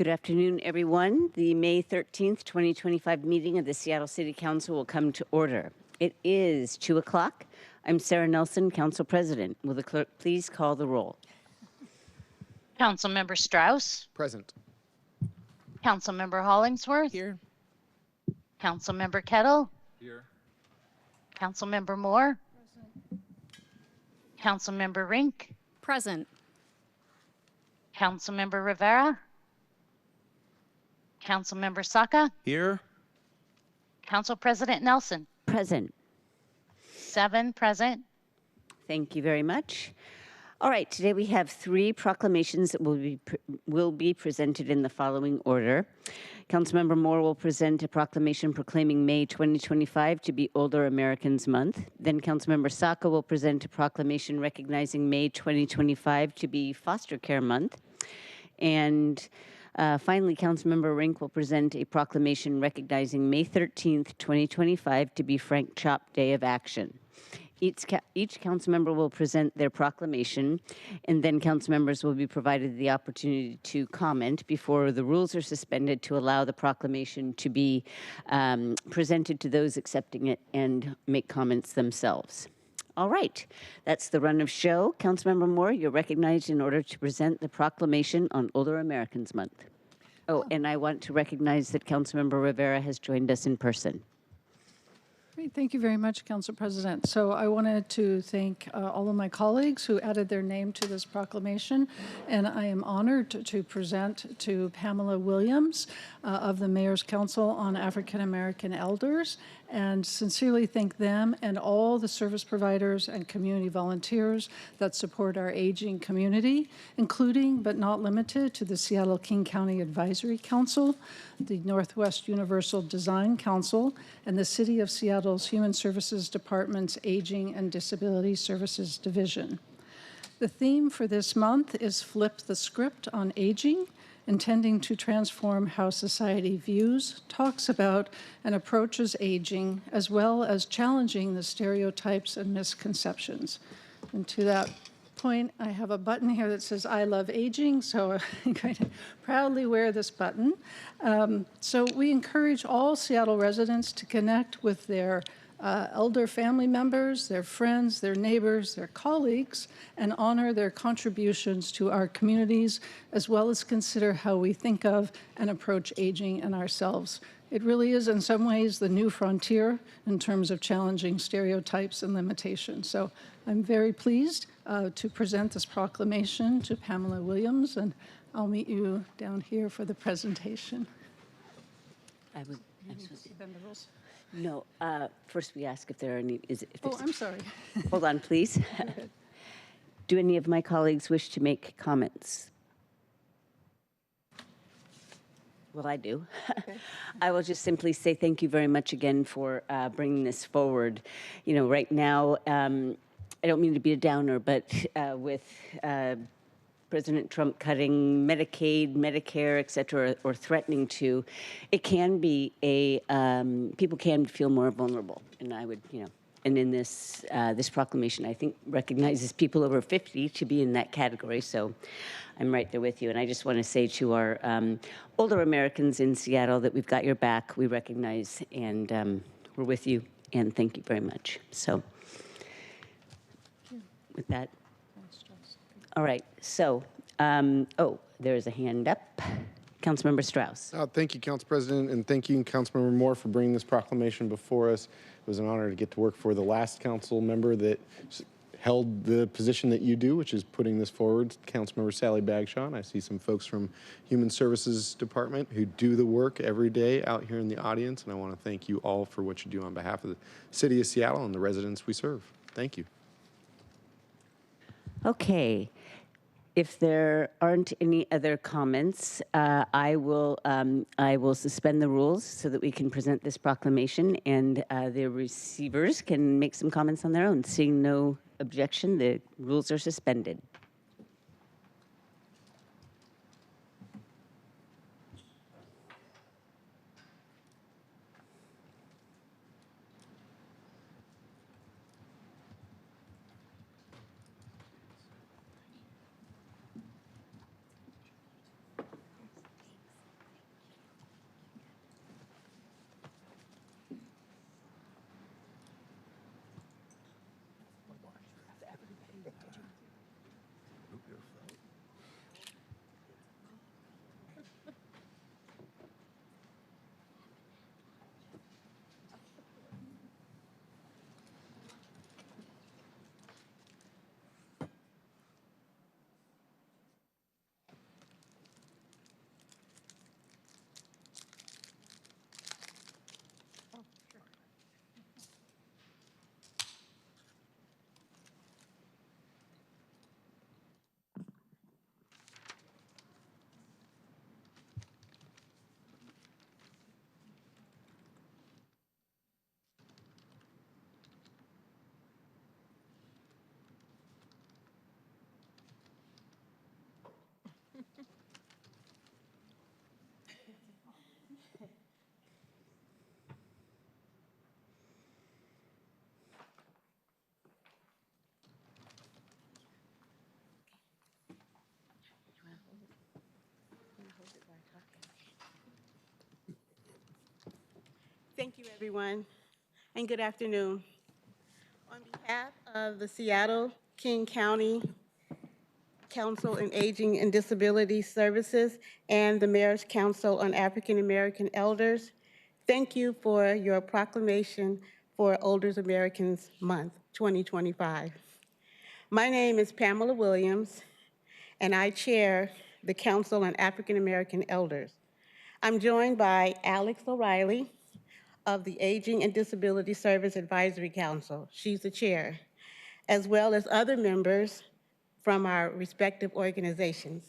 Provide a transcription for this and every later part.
Good afternoon, everyone. The May 13th, 2025 meeting of the Seattle City Council will come to order. It is 2 o'clock. I'm Sarah Nelson, Council President. Will the clerk please call the roll? Councilmember Strauss. Present. Councilmember Hollingsworth. Here. Councilmember Kettle. Here. Councilmember Moore. Present. Councilmember Rink. Present. Councilmember Rivera. Councilmember Saka. Here. Council President Nelson. Present. 7 present. Thank you very much. All right, today we have 3 proclamations that will be presented in the following order. Councilmember Moore will present a proclamation proclaiming May 2025 to be Older Americans Month. Then Councilmember Saka will present a proclamation recognizing May 2025 to be Foster Care Month. And finally, Councilmember Rink will present a proclamation recognizing May 13th, 2025 to be Frank Chop Day of Action. Each council member will present their proclamation, and then council members will be provided the opportunity to comment before the rules are suspended to allow the proclamation to be presented to those accepting it and make comments themselves. All right, that's the run of show. Councilmember Moore, you're recognized in order to present the proclamation on Older Americans Month. Oh, and I want to recognize that Councilmember Rivera has joined us in person. Great. Thank you very much, Council President. So I wanted to thank all of my colleagues who added their name to this proclamation, and I am honored to present to Pamela Williams of the Mayor's Council on African American Elders, and sincerely thank them and all the service providers and community volunteers that support our aging community, including but not limited to the Seattle King County Advisory Council, the Northwest Universal Design Council, and the City of Seattle's Human Services Department's Aging and Disability Services Division. The theme for this month is Flip the Script on Aging, intending to transform how society views, talks about, and approaches aging, as well as challenging the stereotypes and misconceptions. And to that point, I have a button here that says, I love aging, so I'm going to proudly wear this button. So we encourage all Seattle residents to connect with their elder family members, their friends, their neighbors, their colleagues, and honor their contributions to our communities, as well as consider how we think of and approach aging and ourselves. It really is, in some ways, the new frontier in terms of challenging stereotypes and limitations. So I'm very pleased to present this proclamation to Pamela Williams, and I'll meet you down here for the presentation. I would. Suspend the rules. No, first we ask if there are any. I'm sorry. Hold on, please. Do any of my colleagues wish to make comments? Well, I do. Okay. I will just simply say thank you very much again for bringing this forward. You know, right now, I don't mean to be a downer, but with President Trump cutting Medicaid, Medicare, et cetera, or threatening to, it can be people can feel more vulnerable. And I would, and in this proclamation, I think recognizes people over 50 to be in that category. So I'm right there with you. And I just want to say to our older Americans in Seattle that we've got your back, we recognize, and we're with you. And thank you very much. So with that. All right, so, there's a hand up. Councilmember Strauss. Thank you, Council President, and thank you, Councilmember Moore, for bringing this proclamation before us. It was an honor to get to work for the last council member that held the position that you do, which is putting this forward, Councilmember Sally Bagshaw. And I see some folks from Human Services Department who do the work every day out here in the audience, and I want to thank you all for what you do on behalf of the City of Seattle and the residents we serve. Thank you. Okay. If there aren't any other comments, I will suspend the rules so that we can present this proclamation, and the receivers can make some comments on their own. Seeing no objection, the rules are suspended. everyone, and good afternoon. On behalf of the Seattle King County Council on Aging and Disability Services and the Mayor's Council on African American Elders, thank you for your proclamation for Older Americans Month 2025. My name is Pamela Williams, and I chair the Council on African American Elders. I'm joined by Alex O'Reilly of the Aging and Disability Service Advisory Council. She's the chair, as well as other members from our respective organizations.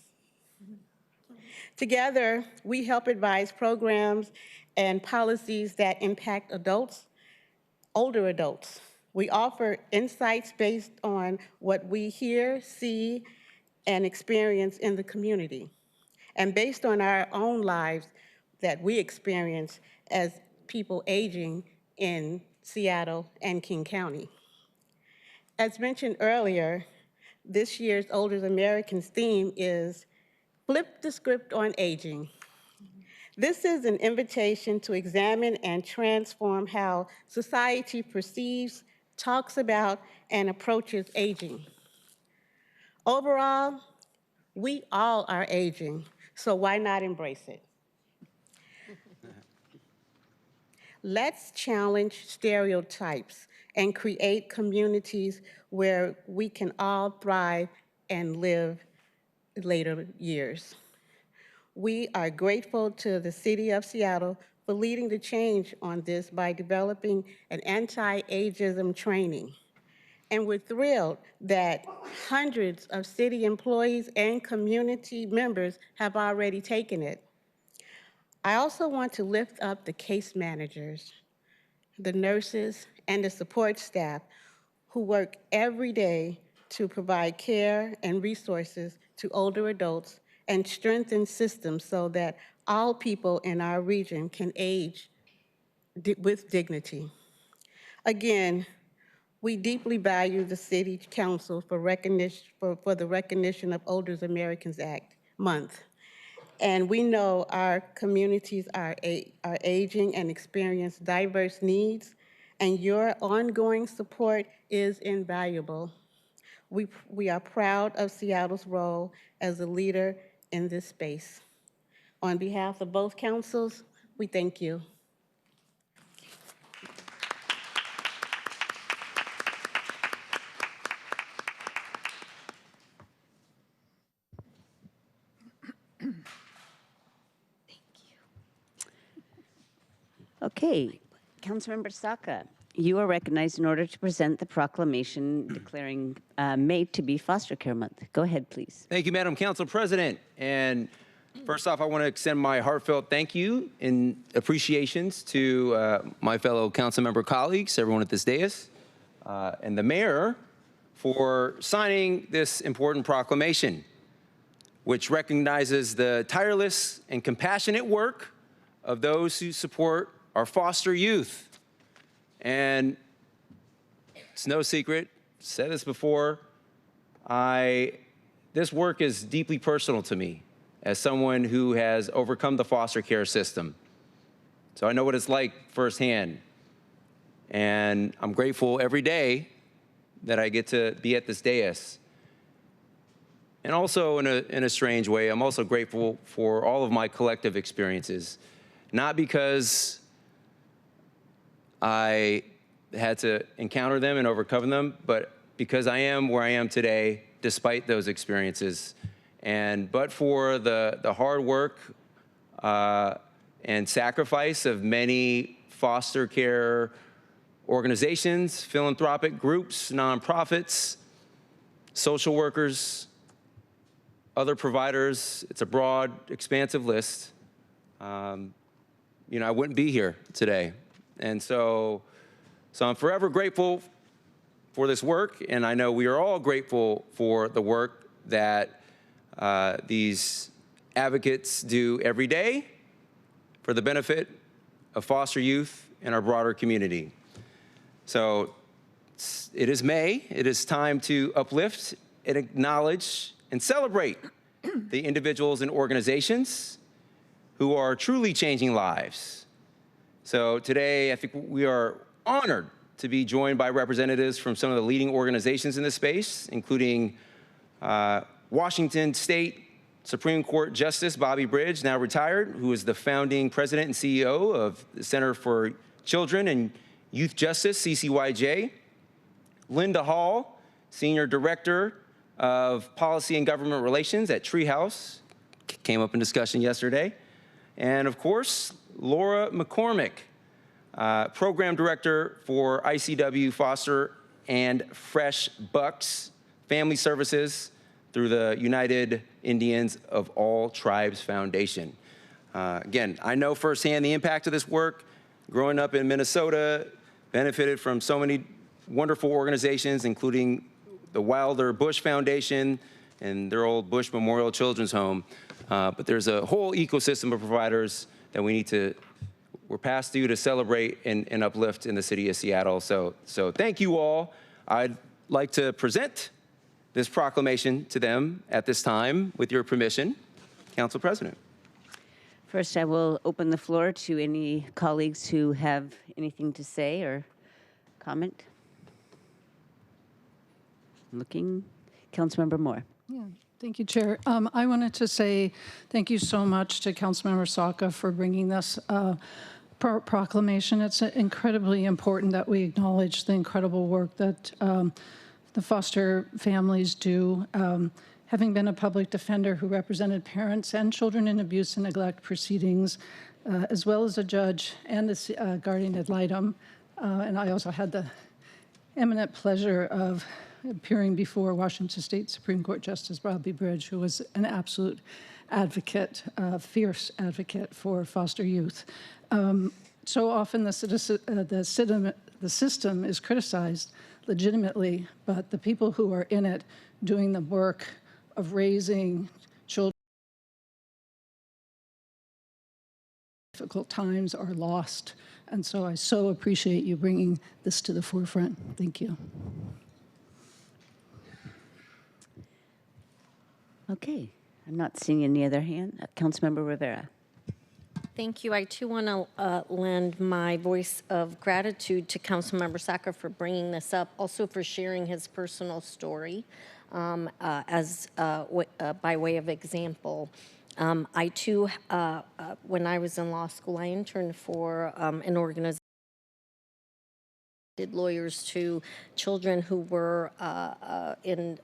Together, we help advise programs and policies that impact adults, older adults. We offer insights based on what we hear, see, and experience in the community, and based on our own lives that we experience as people aging in Seattle and King County. As mentioned earlier, this year's Older Americans theme is Flip the Script on Aging. This is an invitation to examine and transform how society perceives, talks about, and approaches aging. Overall, we all are aging, so why not embrace it? Let's challenge stereotypes and create communities where we can all thrive and live later years. We are grateful to the City of Seattle for leading the change on this by developing an anti-ageism training. And we're thrilled that hundreds of city employees and community members have already taken it. I also want to lift up the case managers, the nurses, and the support staff who work every day to provide care and resources to older adults and strengthen systems so that all people in our region can age with dignity. Again, we deeply value the City Council for the recognition of Older Americans Act Month. And we know our communities are aging and experience diverse needs, and your ongoing support is invaluable. We are proud of Seattle's role as a leader in this space. On behalf of both councils, we thank you. Okay, Councilmember Saka, you are recognized in order to present the proclamation declaring May to be Foster Care Month. Go ahead, please. Thank you, Madam Council President. And first off, I want to extend my heartfelt thank you and appreciations to my fellow council member colleagues, everyone at this dais, and the mayor for signing this important proclamation, which recognizes the tireless and compassionate work of those who support our foster youth. And it's no secret, said this before, this work is deeply personal to me as someone who has overcome the foster care system. So I know what it's like firsthand. And I'm grateful every day that I get to be at this dais. And also in a strange way, I'm also grateful for all of my collective experiences, not because I had to encounter them and overcome them, but because I am where I am today, despite those experiences. But for the hard work and sacrifice of many foster care organizations, philanthropic groups, nonprofits, social workers, other providers, it's a broad, expansive list. I wouldn't be here today. And so I'm forever grateful for this work, and I know we are all grateful for the work that these advocates do every day for the benefit of foster youth and our broader community. So it is May. It is time to uplift and acknowledge and celebrate the individuals and organizations who are truly changing lives So today, I think we are honored to be joined by representatives from some of the leading organizations in this space, including Washington State Supreme Court Justice Bobby Bridge, now retired, who is the founding president and CEO of the Center for Children and Youth Justice, CCYJ. Linda Hall, Senior Director of Policy and Government Relations at Treehouse, came up in discussion yesterday. And of course, Laura McCormick, Program Director for ICW Foster and Fresh Bucks Family Services through the United Indians of All Tribes Foundation. Again, I know firsthand the impact of this work. Growing up in Minnesota, benefited from so many wonderful organizations, including the Wilder Bush Foundation and their old Bush Memorial Children's Home. But there's a whole ecosystem of providers that we're past due to celebrate and uplift in the city of Seattle. So thank you all. I'd like to present this proclamation to them at this time, with your permission, Council President. First, I will open the floor to any colleagues who have anything to say or comment. Looking, Councilmember Moore. Yeah, thank you, Chair. I wanted to say thank you so much to Councilmember Saka for bringing this proclamation. It's incredibly important that we acknowledge the incredible work that the foster families do. Having been a public defender who represented parents and children in abuse and neglect proceedings, as well as a judge and a guardian ad litem, and I also had the eminent pleasure of appearing before Washington State Supreme Court Justice Bobby Bridge, who was an absolute advocate, fierce advocate for foster youth. So often the system is criticized legitimately, but the people who are in it doing the work of raising children in difficult times are lost. And so I so appreciate you bringing this to the forefront. Thank you. Okay, I'm not seeing any other hand. Councilmember Rivera. Thank you. I too want to lend my voice of gratitude to Councilmember Saka for bringing this up, also for sharing his personal story by way of example. I too, when I was in law school, I interned for an organization that did lawyers to children who were in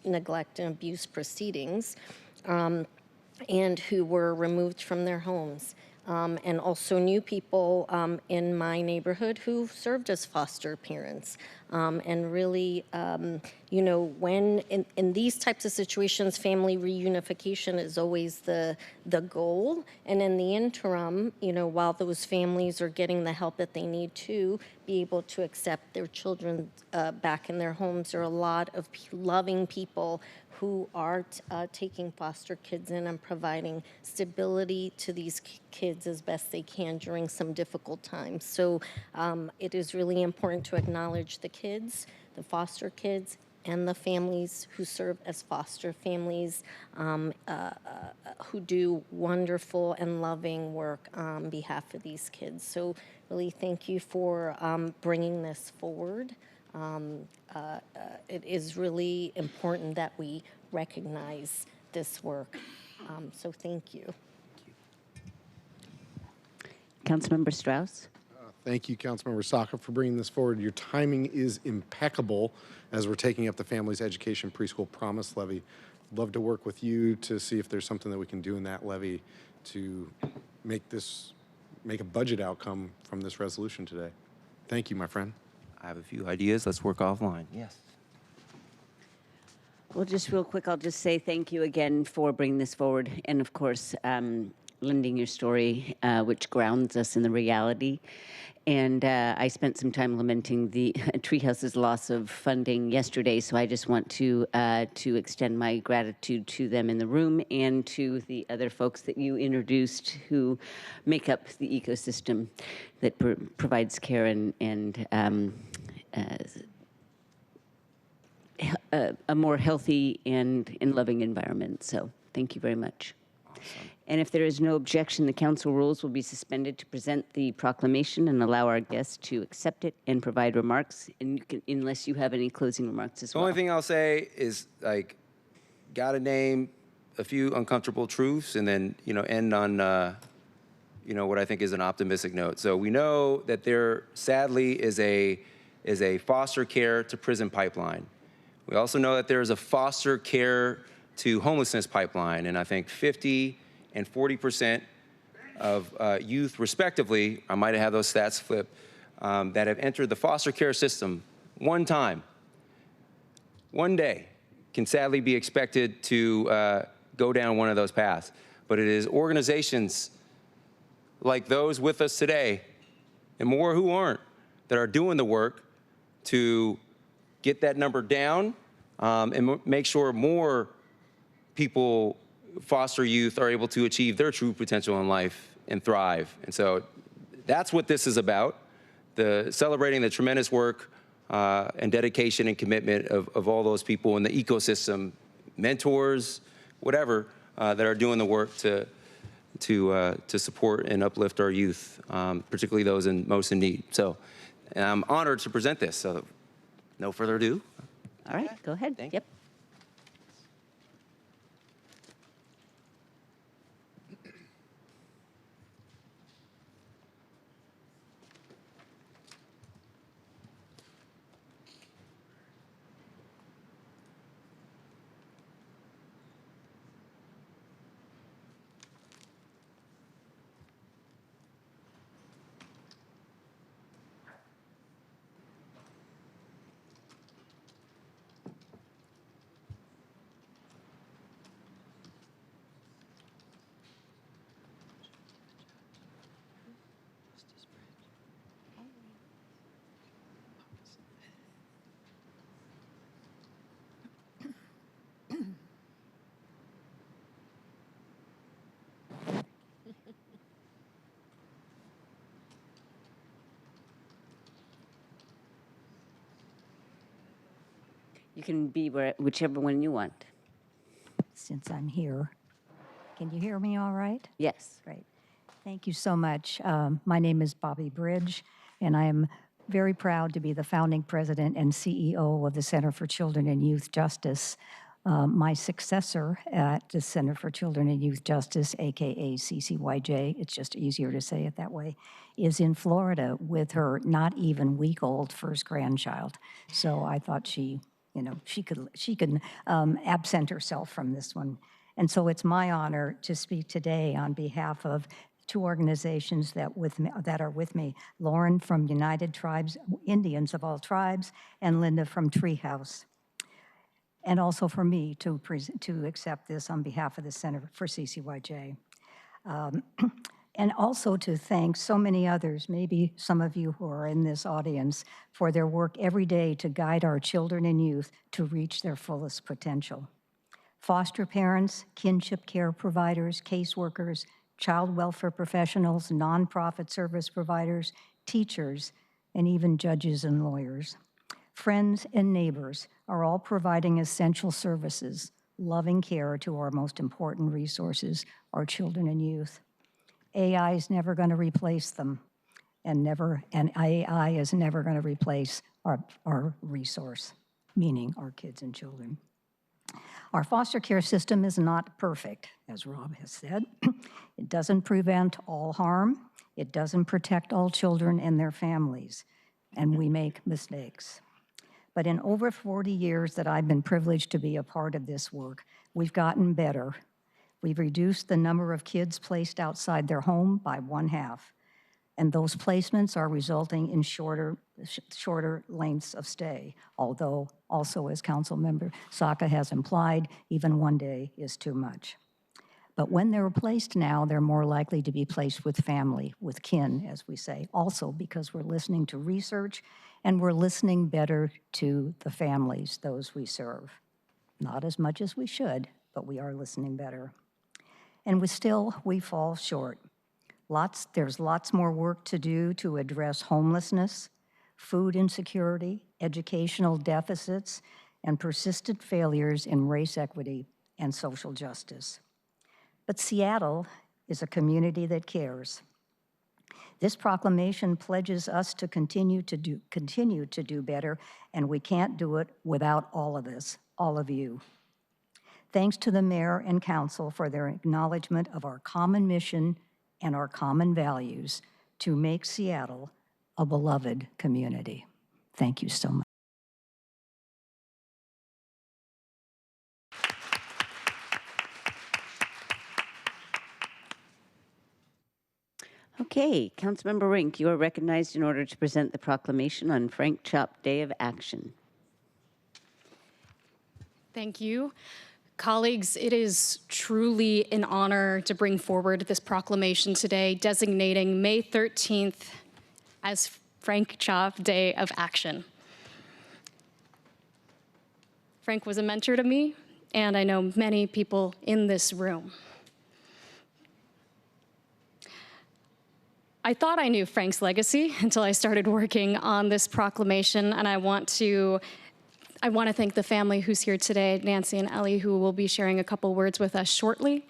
neglect and abuse proceedings and who were removed from their homes. And also knew people in my neighborhood who served as foster parents. And really, you know, when in these types of situations, family reunification is always the goal. And in the interim, you know, while those families are getting the help that they need to be able to accept their children back in their homes, there are a lot of loving people who are taking foster kids in and providing stability to these kids as best they can during some difficult times. So it is really important to acknowledge the kids, the foster kids, and the families who serve as foster families who do wonderful and loving work on behalf of these kids. So really thank you for bringing this forward. It is really important that we recognize this work. So thank you. Councilmember Strauss. Thank you, Councilmember Saka, for bringing this forward. Your timing is impeccable as we're taking up the Families Education Preschool Promise Levy. Love to work with you to see if there's something that we can do in that levy to make a budget outcome from this resolution today. Thank you, my friend. I have a few ideas. Let's work offline. Yes. Well, just real quick, I'll just say thank you again for bringing this forward. And of course, lending your story, which grounds us in the reality. And I spent some time lamenting the Treehouse's loss of funding yesterday, so I just want to extend my gratitude to them in the room and to the other folks that you introduced who make up the ecosystem that provides care and a more healthy and loving environment. So thank you very much. And if there is no objection, the council rules will be suspended to present the proclamation and allow our guests to accept it and provide remarks, and unless you have any closing remarks as The well. only thing I'll say is, like, gotta name a few uncomfortable truths and then, end on, what I think is an optimistic note. So we know that there sadly is a foster care to prison pipeline. We also know that there is a foster care to homelessness pipeline, and I think 50 and 40% of youth, respectively, I might have those stats flipped, that have entered the foster care system one time, one day, can sadly be expected to go down one of those paths. But it is organizations like those with us today, and more who aren't, that are doing the work to get that number down and make sure more people, foster youth, are able to achieve their true potential in life and thrive. And so that's what this is about, celebrating the tremendous work and dedication and commitment of all those people in the ecosystem, mentors, whatever, that are doing the work to support and uplift our youth, particularly those most in need. So I'm honored to present this. So no further ado. All right, go ahead. Thank Yep. You can be whichever one you want. Since I'm here. Can you hear me all right? Yes. Great. Thank you so much. My name is Bobby Bridge, and I am very proud to be the founding president and CEO of the Center for Children and Youth Justice. My successor at the Center for Children and Youth Justice, AKA CCYJ, it's just easier to say it that way, is in Florida with her not even week-old first grandchild. So I thought she could absent herself from this one. And so it's my honor to speak today on behalf of two organizations that are with me, Lauren from United Tribes, Indians of all tribes, and Linda from Treehouse. And also for me to accept this on behalf of the Center for CCYJ. And also to thank so many others, maybe some of you who are in this audience, for their work every day to guide our children and youth to reach their fullest potential. Foster parents, kinship care providers, caseworkers, child welfare professionals, nonprofit service providers, teachers, and even judges and lawyers. Friends and neighbors are all providing essential services, loving care to our most important resources, our children and youth. AI is never going to replace them, and AI is never going to replace our resource, meaning our kids and children. Our foster care system is not perfect, as Rob has said. It doesn't prevent all harm. It doesn't protect all children and their families, and we make mistakes. But in over 40 years that I've been privileged to be a part of this work, we've gotten better. We've reduced the number of kids placed outside their home by 1/2. And those placements are resulting in shorter lengths of stay, although also, as Councilmember Saka has implied, even 1 day is too much. But when they're placed now, they're more likely to be placed with family, with kin, as we say, also because we're listening to research and we're listening better to the families, those we serve. Not as much as we should, but we are listening better. And we fall short. There's lots more work to do to address homelessness, food insecurity, educational deficits, and persistent failures in race equity and social justice. But Seattle is a community that cares. This proclamation pledges us to continue to do better, and we can't do it without all of us, all of you. Thanks to the mayor and council for their acknowledgement of our common mission and our common values to make Seattle a beloved community. Thank you so much. Okay, Councilmember Rink, you are recognized in order to present the proclamation on Frank Chop Day of Action. Thank you. Colleagues, it is truly an honor to bring forward this proclamation today, designating May 13th as Frank Chop Day of Action. Frank was a mentor to me, and I know many people in this room. I thought I knew Frank's legacy until I started working on this proclamation, and I want to thank the family who's here today, Nancy and Ellie, who will be sharing a couple words with us shortly.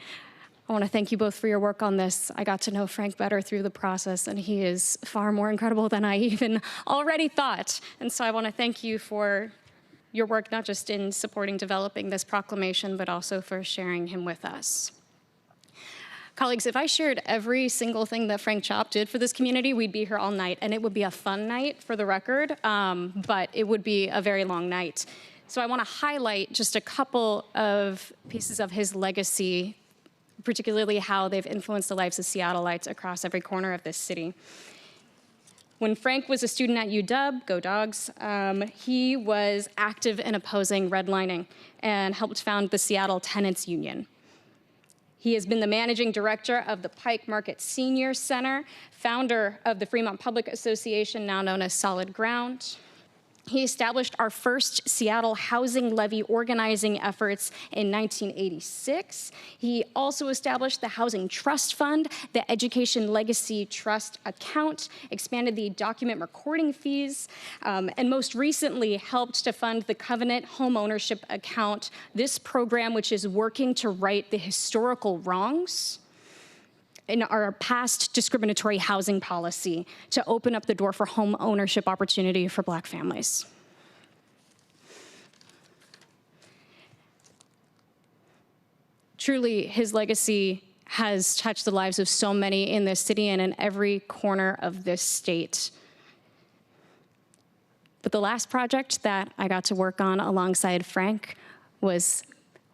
I want to thank you both for your work on this. I got to know Frank better through the process, and he is far more incredible than I even already thought. And so I want to thank you for your work, not just in supporting developing this proclamation, but also for sharing him with us. Colleagues, if I shared every single thing that Frank Chop did for this community, we'd be here all night, and it would be a fun night for the record, but it would be a very long night. So I want to highlight just a couple of pieces of his legacy, particularly how they've influenced the lives of Seattleites across every corner of this city. When Frank was a student at UW, go Dogs, he was active in opposing redlining and helped found the Seattle Tenants Union. He has been the managing director of the Pike Market Senior Center, founder of the Fremont Public Association, now known as Solid Ground. He established our first Seattle housing levy organizing efforts in 1986. He also established the Housing Trust Fund, the Education Legacy Trust account, expanded the document recording fees, and most recently helped to fund the Covenant Homeownership Account, this program which is working to right the historical wrongs in our past discriminatory housing policy to open up the door for home ownership opportunity for Black families. Truly, his legacy has touched the lives of so many in this city and in every corner of this state. But the last project that I got to work on alongside Frank was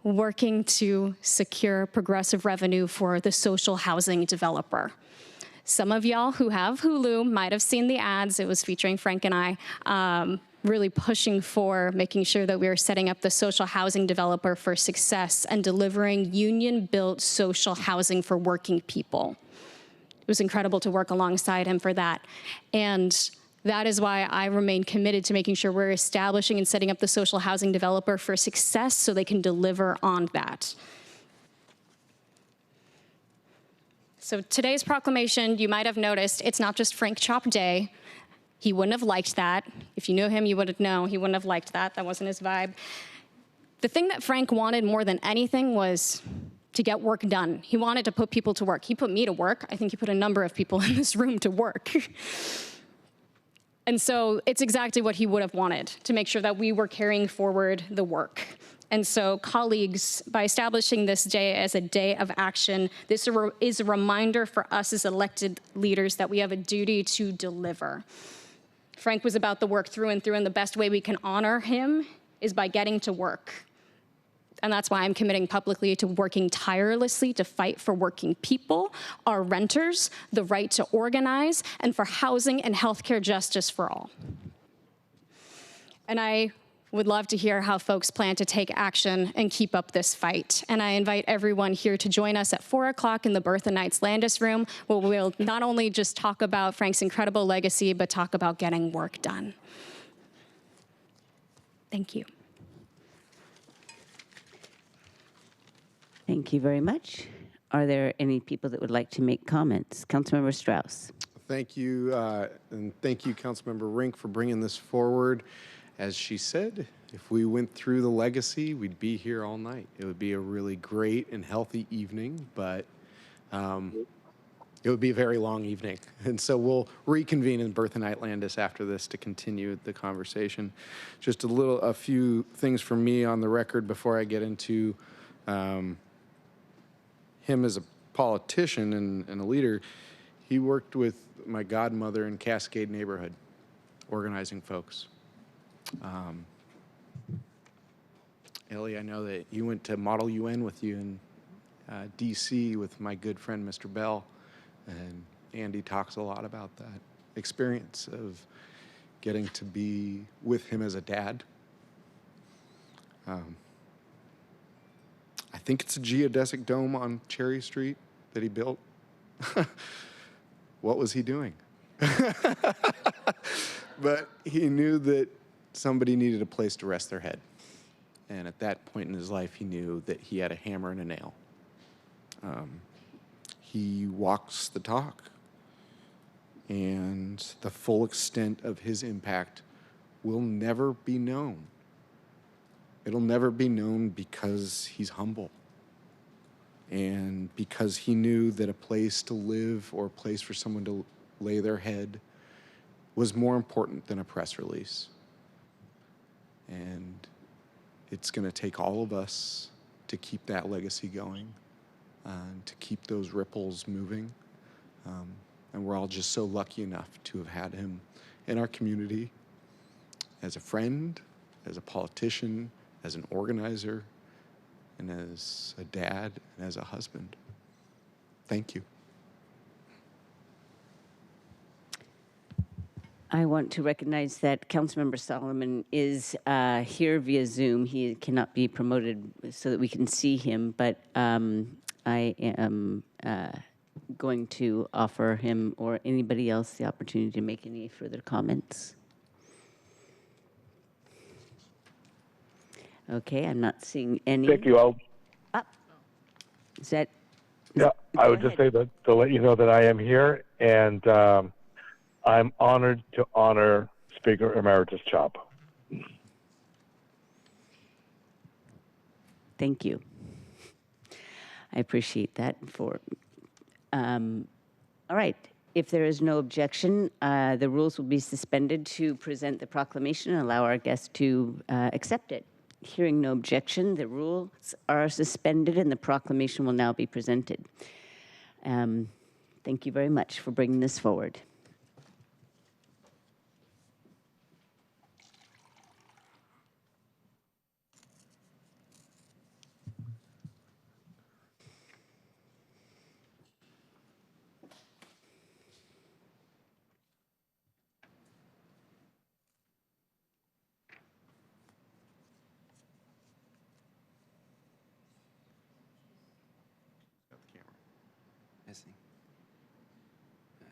working to secure progressive revenue for the social housing developer. Some of y'all who have Hulu might have seen the ads. It was featuring Frank and I, really pushing for making sure that we are setting up the social housing developer for success and delivering union-built social housing for working people. It was incredible to work alongside him for that. And that is why I remain committed to making sure we're establishing and setting up the social housing developer for success so they can deliver on that. So today's proclamation, you might have noticed, it's not just Frank Chop Day. He wouldn't have liked that. If you knew him, you would have known he wouldn't have liked that. That wasn't his vibe. The thing that Frank wanted more than anything was to get work done. He wanted to put people to work. He put me to work. I think he put a number of people in this room to work. And so it's exactly what he would have wanted, to make sure that we were carrying forward the work. And so, colleagues, by establishing this day as a day of action, this is a reminder for us as elected leaders that we have a duty to deliver. Frank was about the work through and through, and the best way we can honor him is by getting to work. And that's why I'm committing publicly to working tirelessly to fight for working people, our renters, the right to organize, and for housing and healthcare justice for all. And I would love to hear how folks plan to take action and keep up this fight. And I invite everyone here to join us at 4 o'clock in the Bertha Knights Landis room, where we'll not only just talk about Frank's incredible legacy, but talk about getting work done. Thank you. Thank you very much. Are there any people that would like to make comments? Councilmember Strauss. Thank you, and thank you, Councilmember Rink, for bringing this forward. as she said, if we went through the legacy, we'd be here all night. It would be a really great and healthy evening, but it would be a very long evening. And so we'll reconvene in Bertha Landis after this to continue the conversation. Just a few things from me on the record before I get into him as a politician and a leader. He worked with my godmother in Cascade neighborhood, organizing folks. Ellie, I know that you went to Model UN with you in DC with my good friend, Mr. Bell, and Andy talks a lot about that experience of getting to be with him as a dad. I think it's a geodesic dome on Cherry Street that he built. What was he doing? But he knew that somebody needed a place to rest their head. And at that point in his life, he knew that he had a hammer and a nail. He walks the talk. And the full extent of his impact will never be known. It'll never be known because he's humble. And because he knew that a place to live or a place for someone to lay their head was more important than a press release. And it's going to take all of us to keep that legacy going, to keep those ripples moving. And we're all just so lucky enough to have had him in our community as a friend, as a politician, as an organizer, and as a dad, and as a husband. Thank you. I want to recognize that Councilmember Solomon is here via Zoom. He cannot be promoted so that we can see him, but I am going to offer him or anybody else the opportunity to make any further comments. Okay, I'm not seeing any. Thank you. Is that? Yeah, I Go would just ahead. say that to let you know that I am here, and I'm honored to honor Speaker Emeritus Chop. Thank you. I appreciate that. All right. If there is no objection, the rules will be suspended to present the proclamation and allow our guests to accept it. Hearing no objection, the rules are suspended and the proclamation will now be presented. Thank you very much for bringing this forward. Missing. There.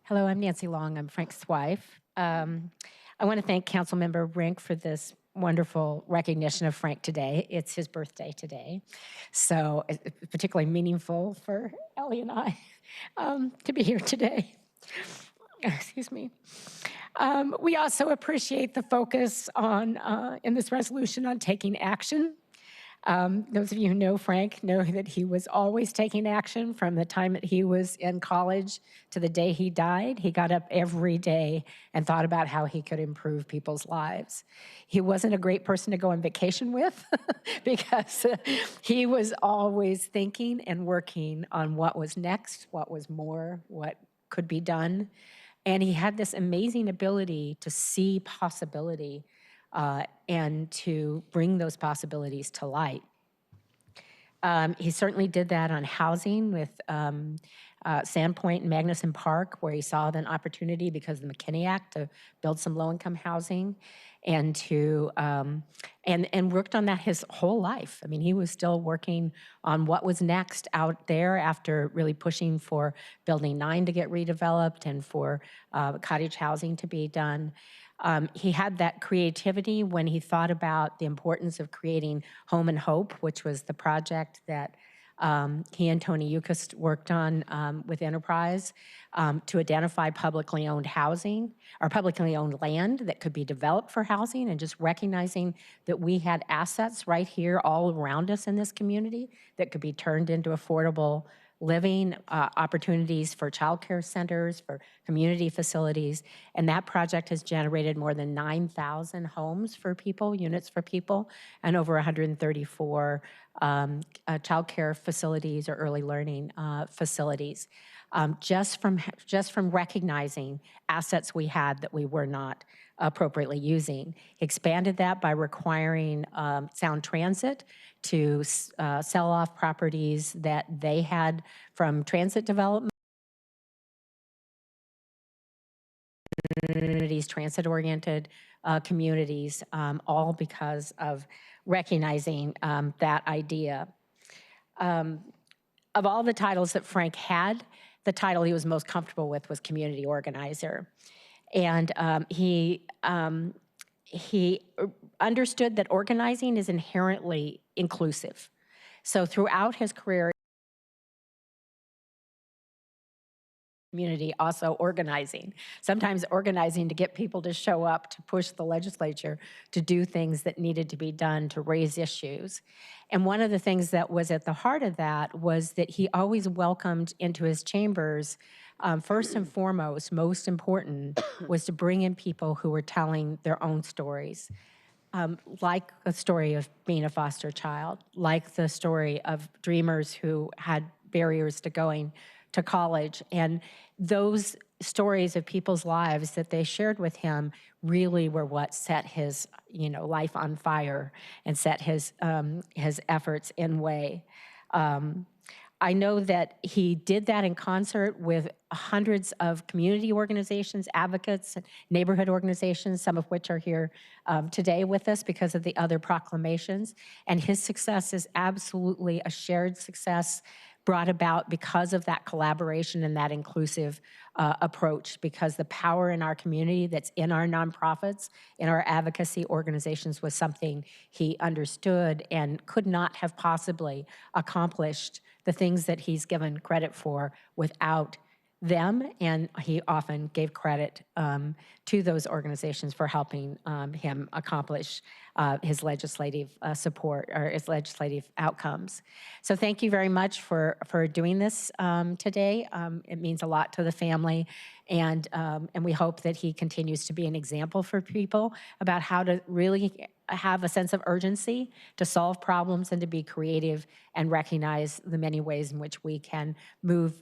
Hello, I'm Nancy Long. I'm Frank's wife. I want to thank Councilmember Rink for this wonderful recognition of Frank today. It's his birthday today, so it's particularly meaningful for Ellie and I to be here today. Excuse me. We also appreciate the focus on in this resolution on taking action. Those of you who know Frank know that he was always taking action from the time that he was in college to the day he died. He got up every day and thought about how he could improve people's lives. He wasn't a great person to go on vacation with because he was always thinking and working on what was next, what was more, what could be done. And he had this amazing ability to see possibility and to bring those possibilities to light. He certainly did that on housing with Sandpoint and Magnuson Park, where he saw an opportunity because of the McKinney Act to build some low-income housing, and to and worked on that his whole life. I mean, he was still working on what was next out there after really pushing for Building 9 to get redeveloped and for cottage housing to be done. He had that creativity when he thought about the importance of creating Home and Hope, which was the project that he and Tony Eucas worked on with Enterprise to identify publicly owned housing or publicly owned land that could be developed for housing, and just recognizing that we had assets right here all around us in this community that could be turned into affordable living opportunities for childcare centers, for community facilities. And that project has generated more than 9,000 homes for people, units for people, and over 134 childcare facilities or early learning facilities. Just from recognizing assets we had that we were not appropriately using. He expanded that by requiring Sound Transit to sell off properties that they had from transit development, communities, transit-oriented communities, all because of recognizing that idea. Of all the titles that Frank had, the title he was most comfortable with was community organizer. And he understood that organizing is inherently inclusive. So throughout his career, community also organizing, sometimes organizing to get people to show up, to push the legislature to do things that needed to be done to raise issues. And one of the things that was at the heart of that was that he always welcomed into his chambers, first and foremost, most important, was to bring in people who were telling their own stories. Like the story of being a foster child, like the story of dreamers who had barriers to going to college. And those stories of people's lives that they shared with him really were what set his, life on fire and set his efforts in way. I know that he did that in concert with hundreds of community organizations, advocates, neighborhood organizations, some of which are here today with us because of the other proclamations. And his success is absolutely a shared success brought about because of that collaboration and that inclusive approach, because the power in our community that's in our nonprofits, in our advocacy organizations was something he understood and could not have possibly accomplished the things that he's given credit for without them, and he often gave credit to those organizations for helping him accomplish his legislative support or his legislative outcomes. So thank you very much for doing this today. It means a lot to the family, and we hope that he continues to be an example for people about how to really have a sense of urgency to solve problems and to be creative and recognize the many ways in which we can move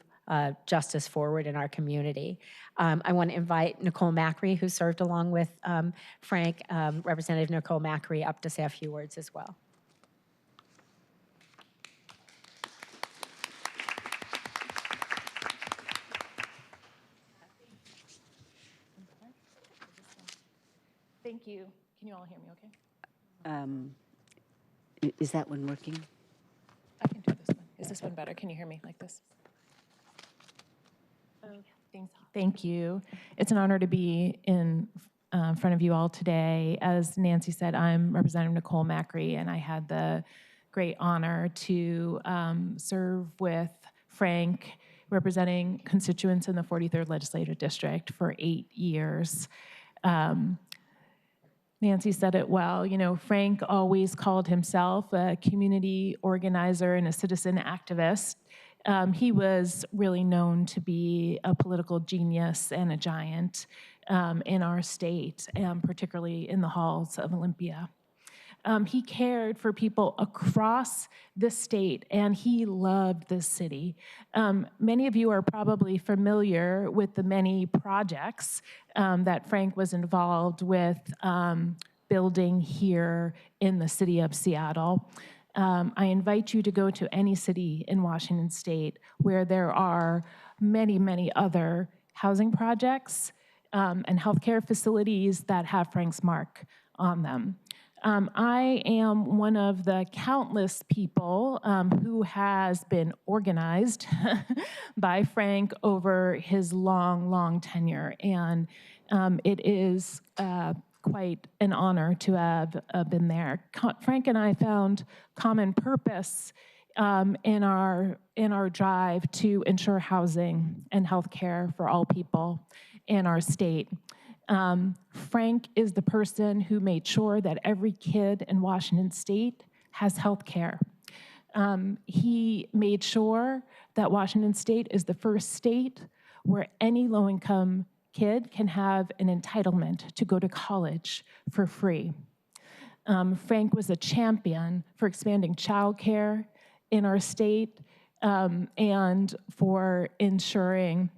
justice forward in our community. I want to invite Nicole Macri, who served along with Frank, Representative Nicole Macri, up to say a few words as well. Thank you. Can you all hear me okay? Is that one working? I can do this one. Is this one better? Can you hear me like this? Thank you. It's an honor to be in front of you all today. As Nancy said, I'm Representative Nicole Macri, and I had the great honor to serve with Frank, representing constituents in the 43rd Legislative District for 8 years. Nancy said it well. Frank always called himself a community organizer and a citizen activist. He was really known to be a political genius and a giant in our state, particularly in the halls of Olympia. He cared for people across the state, and he loved this city. Many of you are probably familiar with the many projects that Frank was involved with building here in the city of Seattle. I invite you to go to any city in Washington state where there are many, many other housing projects and healthcare facilities that have Frank's mark on them. I am one of the countless people who has been organized by Frank over his long, long tenure. And it is quite an honor to have been there. Frank and I found common purpose in our drive to ensure housing and health care for all people in our state. Frank is the person who made sure that every kid in Washington state has health care. He made sure that Washington state is the first state where any low-income kid can have an entitlement to go to college for free. Frank was a champion for expanding childcare in our state and for ensuring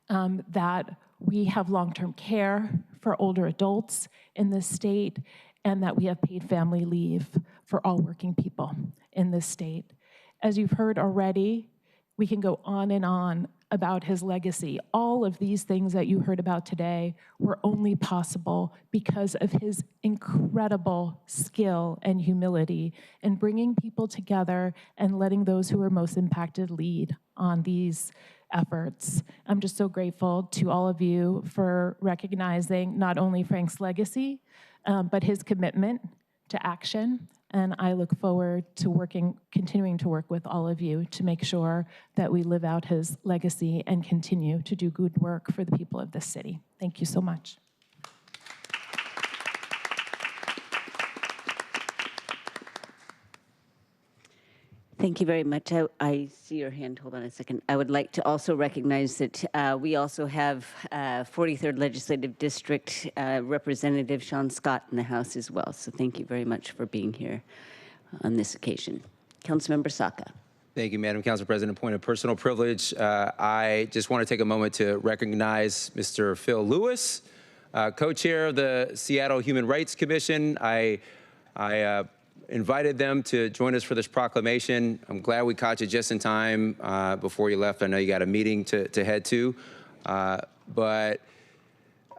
that we have long-term care for older adults in this state and that we have paid family leave for all working people in this state. As you've heard already, we can go on and on about his legacy. All of these things that you heard about today were only possible because of his incredible skill and humility in bringing people together and letting those who are most impacted lead on these efforts. I'm just so grateful to all of you for recognizing not only Frank's legacy, but his commitment to action. And I look forward to continuing to work with all of you to make sure that we live out his legacy and continue to do good work for the people of this city. Thank you so much. Thank you very much. I see your hand. Hold on a second. I would like to also recognize that we also have 43rd Legislative District Representative Sean Scott in the House as well. So thank you very much for being here on this occasion. Councilmember Saka. Thank you, Madam Council President. A point of personal privilege. I just want to take a moment to recognize Mr. Phil Lewis, co-chair of the Seattle Human Rights Commission. I invited them to join us for this proclamation. I'm glad we caught you just in time before you left. I know you got a meeting to head to, but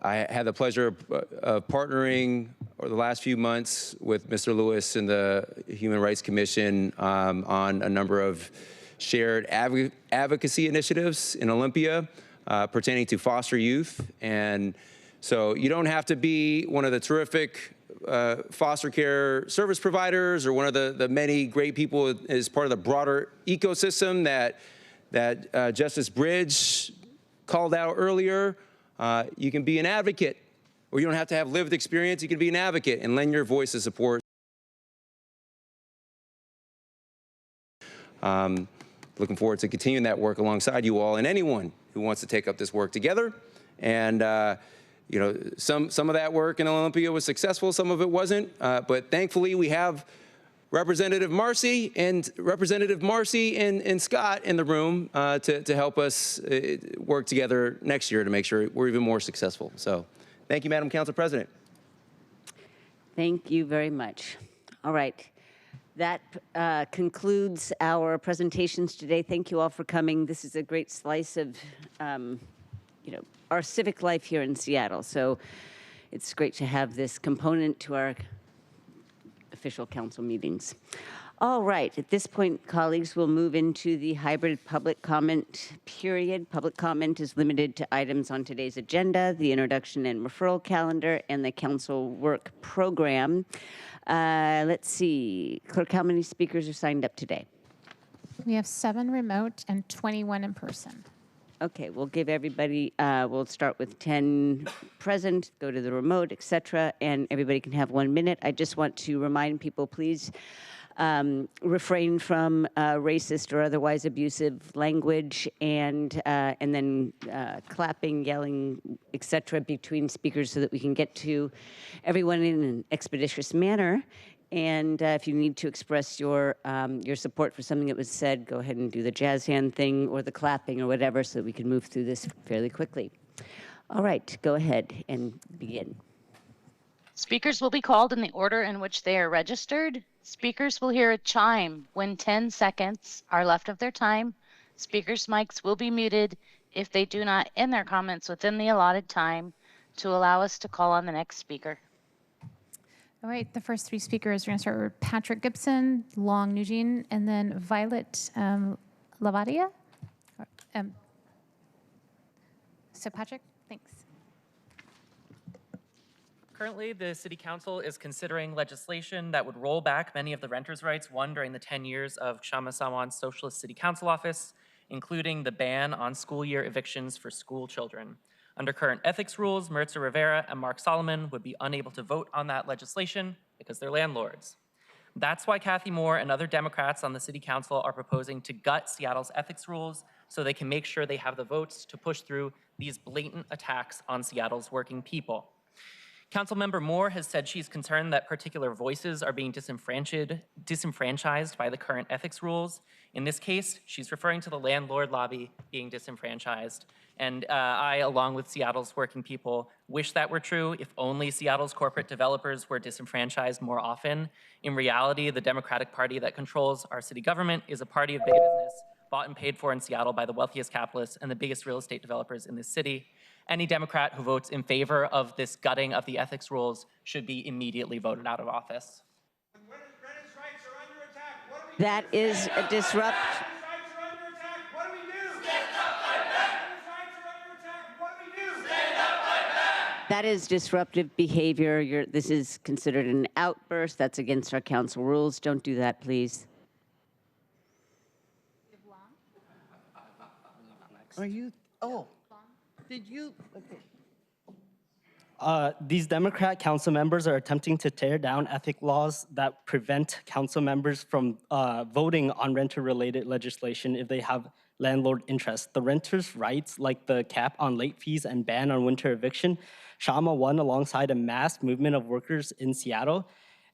I had the pleasure of partnering over the last few months with Mr. Lewis and the Human Rights Commission on a number of shared advocacy initiatives in Olympia pertaining to foster youth. And so you don't have to be one of the terrific foster care service providers or one of the many great people as part of the broader ecosystem that Justice Bridge called out earlier. You can be an advocate, or you don't have to have lived experience. You can be an advocate and lend your voice of support. Looking forward to continuing that work alongside you all and anyone who wants to take up this work together. And you know, some of that work in Olympia was successful, some of it wasn't, but thankfully we have Representative Marcy and Scott in the room to help us work together next year to make sure we're even more successful. So thank you, Madam Council President. Thank you very much. All right. That concludes our presentations today. Thank you all for coming. This is a great slice of, you know, our civic life here in Seattle. So it's great to have this component to our official council meetings. All right, at this point, colleagues, we'll move into the hybrid public comment period. Public comment is limited to items on today's agenda, the introduction and referral calendar, and the council work program. Let's see, clerk, how many speakers are signed up today? We have 7 remote and 21 in person. Okay, we'll give everybody, we'll start with 10 present, go to the remote, et cetera, and everybody can have 1 minute. I just want to remind people, please refrain from racist or otherwise abusive language and then clapping, yelling, et cetera, between speakers so that we can get to everyone in an expeditious manner. And if you need to express your support for something that was said, go ahead and do the jazz hand thing or the clapping or whatever so that we can move through this fairly quickly. All right, go ahead and begin. Speakers will be called in the order in which they are registered. Speakers will hear a chime when 10 seconds are left of their time. Speakers' mics will be muted if they do not end their comments within the allotted time to allow us to call on the next speaker. All right, the first three speakers, we're going to start with Patrick Gibson, Long Nugent, and then Violet Lavadia. So Patrick, thanks. Currently, the City Council is considering legislation that would roll back many of the renters' rights won during the 10 years of Kshama Sawant's Socialist City Council office, including the ban on school year evictions for school children. Under current ethics rules, Maritza Rivera and Mark Solomon would be unable to vote on that legislation because they're landlords. That's why Kathy Moore and other Democrats on the City Council are proposing to gut Seattle's ethics rules so they can make sure they have the votes to push through these blatant attacks on Seattle's working people. Councilmember Moore has said she's concerned that particular voices are being disenfranchised by the current ethics rules. In this case, she's referring to the landlord lobby being disenfranchised. And I, along with Seattle's working people, wish that were true if only Seattle's corporate developers were disenfranchised more often. In reality, the Democratic Party that controls our city government is a party of big business, bought and paid for in Seattle by the wealthiest capitalists and the biggest real estate developers in this city. Any Democrat who votes in favor of this gutting of the ethics rules should be immediately voted out of office. When renters' rights are under attack, what do we That is a disrupt. Renters' rights are under attack, what do we do? Stand up, fight back! Renters' rights are under attack, what do we do? Stand up, fight back! That is disruptive behavior. This is considered an outburst. That's against our council rules. Don't do that, please. Are you? Oh, did you? Okay. These Democrat council members are attempting to tear down ethic laws that prevent council members from voting on renter-related legislation if they have landlord interests. The renters' rights, like the cap on late fees and ban on winter eviction, Kshama won alongside a mass movement of workers in Seattle.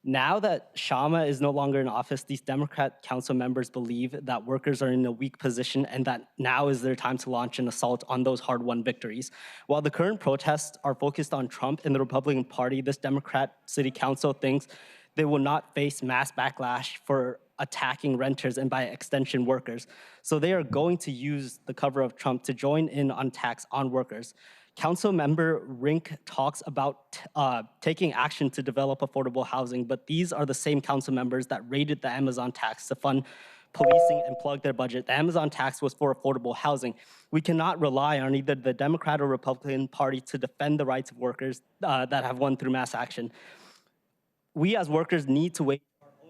Now that Kshama is no longer in office, these Democrat council members believe that workers are in a weak position and that now is their time to launch an assault on those hard-won victories. While the current protests are focused on Trump and the Republican Party, this Democrat city council thinks they will not face mass backlash for attacking renters and by extension workers. So they are going to use the cover of Trump to join in on attacks on workers. Council member Rink talks about taking action to develop affordable housing, but these are the same council members that raided the Amazon tax to fund policing and plug their budget. The Amazon tax was for affordable housing. We cannot rely on either the Democrat or Republican Party to defend the rights of workers that have won through mass action. We as workers need to wage our own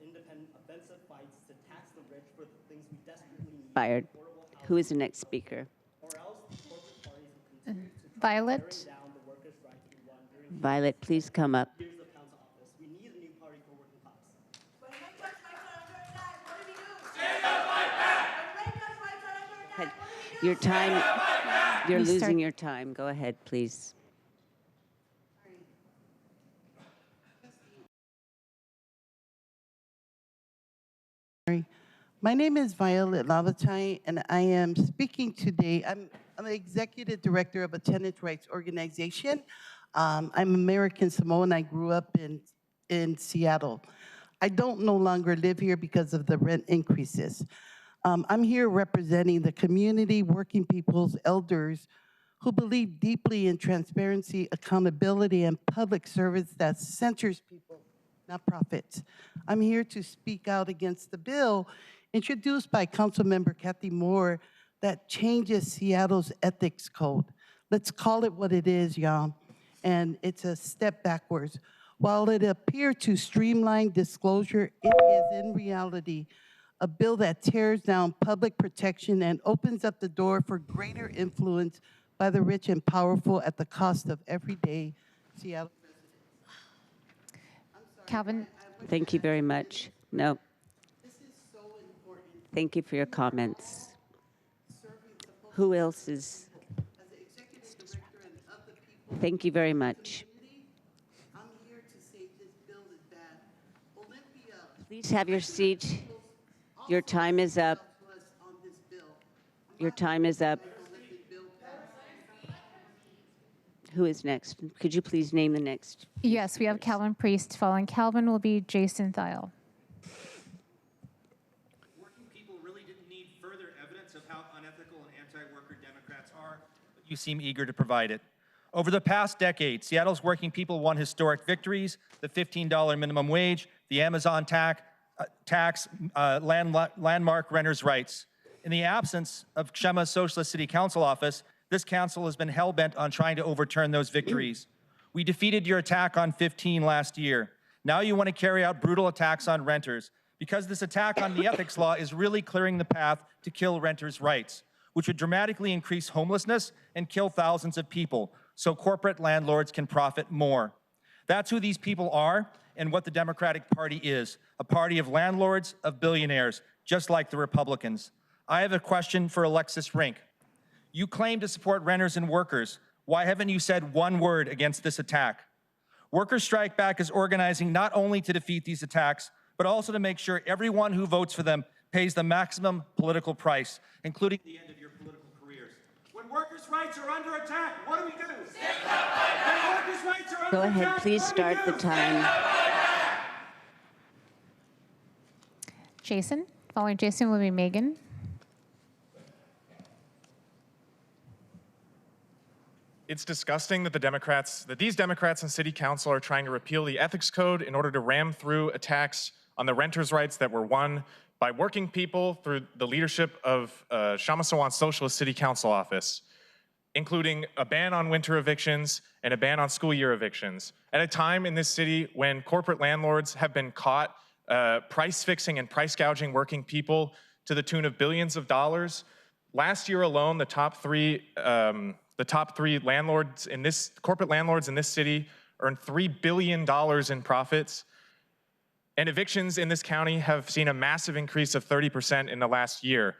independent offensive fights to tax the rich for the things we desperately need. Fired. Who is the next speaker? Violet. Violet, please come up. Your time, you're losing your time. Go ahead, please. My name is Violet Lavatai, and I am speaking today. I'm the executive director of a tenants' rights organization. I'm American Samoan. I grew up in Seattle. I don't no longer live here because of the rent increases. I'm here representing the community, working people's elders who believe deeply in transparency, accountability, and public service that centers people, not profits. I'm here to speak out against the bill introduced by Councilmember Kathy Moore that changes Seattle's ethics code. Let's call it what it is, y'all. And it's a step backwards. While it appears to streamline disclosure, it is in reality a bill that tears down public protection and opens up the door for greater influence by the rich and powerful at the cost of everyday Seattle residents. Calvin. Thank you very much. No. Thank you for your comments. Who else is? Thank you very much. Please have your seat. Your time is up. Your time is up. Who is next? Could you please name the next? Yes, we have Calvin Priest. Following Calvin will be Jason Thiel. Working people really didn't need further evidence you seem eager to provide it. Over the past decade, Seattle's working people won historic victories: the $15 minimum wage, the Amazon tax, landmark renters' rights. In the absence of Kshema's Socialist City Council office, this council has been hell-bent on trying to overturn those victories. We defeated your attack on 15 last year. Now you want to carry out brutal attacks on renters, because this attack on the ethics law is really clearing the path to kill renters' rights, which would dramatically increase homelessness and kill thousands of people, so corporate landlords can profit more. That's who these people are and what the Democratic Party is: a party of landlords, of billionaires, just like the Republicans. I have a question for Alexis Rink. You claim to support renters and workers. Why haven't you said one word against this attack? Workers Strike Back is organizing not only to defeat these attacks, but also to make sure everyone who votes for them pays the maximum political price, including the end of your political careers. When workers' rights are under attack, what do we do? When workers' rights are under Go ahead, attack, please what do we start do? the time. Jason. Following Jason will be Megan. It's disgusting that these Democrats in City Council are trying to repeal the Ethics Code in order to ram through attacks on the renters' rights that were won by working people through the leadership of Shamasawan Socialist City Council office, including a ban on winter evictions and a ban on school year evictions, at a time in this city when corporate landlords have been caught price fixing and price gouging working people to the tune of billions of dollars. Last year alone, the top three landlords in this corporate landlords in this city earned $3 billion in profits. And evictions in this county have seen a massive increase of 30% in the last year,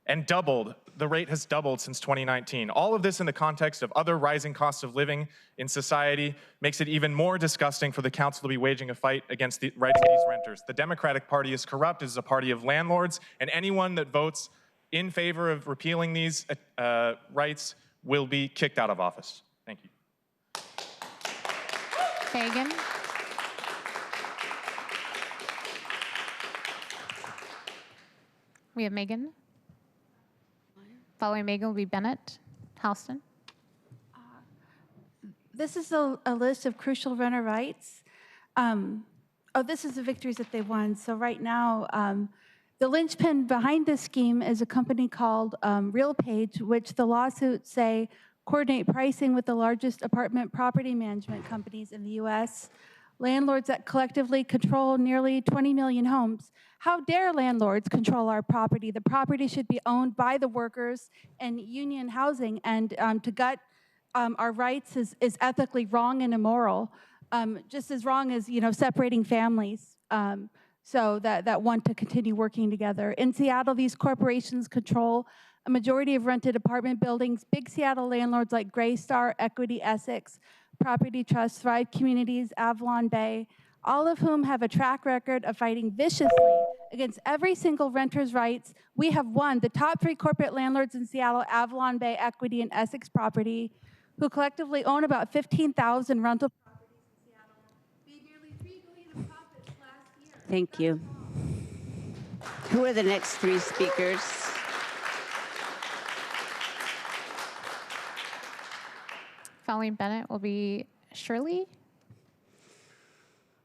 and doubled. The rate has doubled since 2019. All of this in the context of other rising costs of living in society makes it even more disgusting for the council to be waging a fight against the rights of these renters. The Democratic Party is corrupt, it is a party of landlords, and anyone that votes in favor of repealing these rights will be kicked out of office. Thank you. Fagan. We have Megan. Following Megan will be Bennett. Halston. This is a list of crucial renter rights. This is the victories that they won. So right now, the linchpin behind this scheme is a company called RealPage, which the lawsuits say coordinate pricing with the largest apartment property management companies in the U.S., landlords that collectively control nearly 20 million homes. How dare landlords control our property? The property should be owned by the workers and union housing, and to gut our rights is ethically wrong and immoral, just as wrong as separating families. So that want to continue working together. In Seattle, these corporations control a majority of rented apartment buildings. Big Seattle landlords like Greystar, Equity Essex, Property Trust, Thrive Communities, Avalon Bay, all of whom have a track record of fighting viciously against every single renter's rights. We have won. The top three corporate landlords in Seattle, Avalon Bay, Equity, and Essex Property, who collectively own about 15,000 rental properties in Seattle, made nearly $3 billion in profits last year. Thank you. Who are the next three speakers? Following Bennett will be Shirley.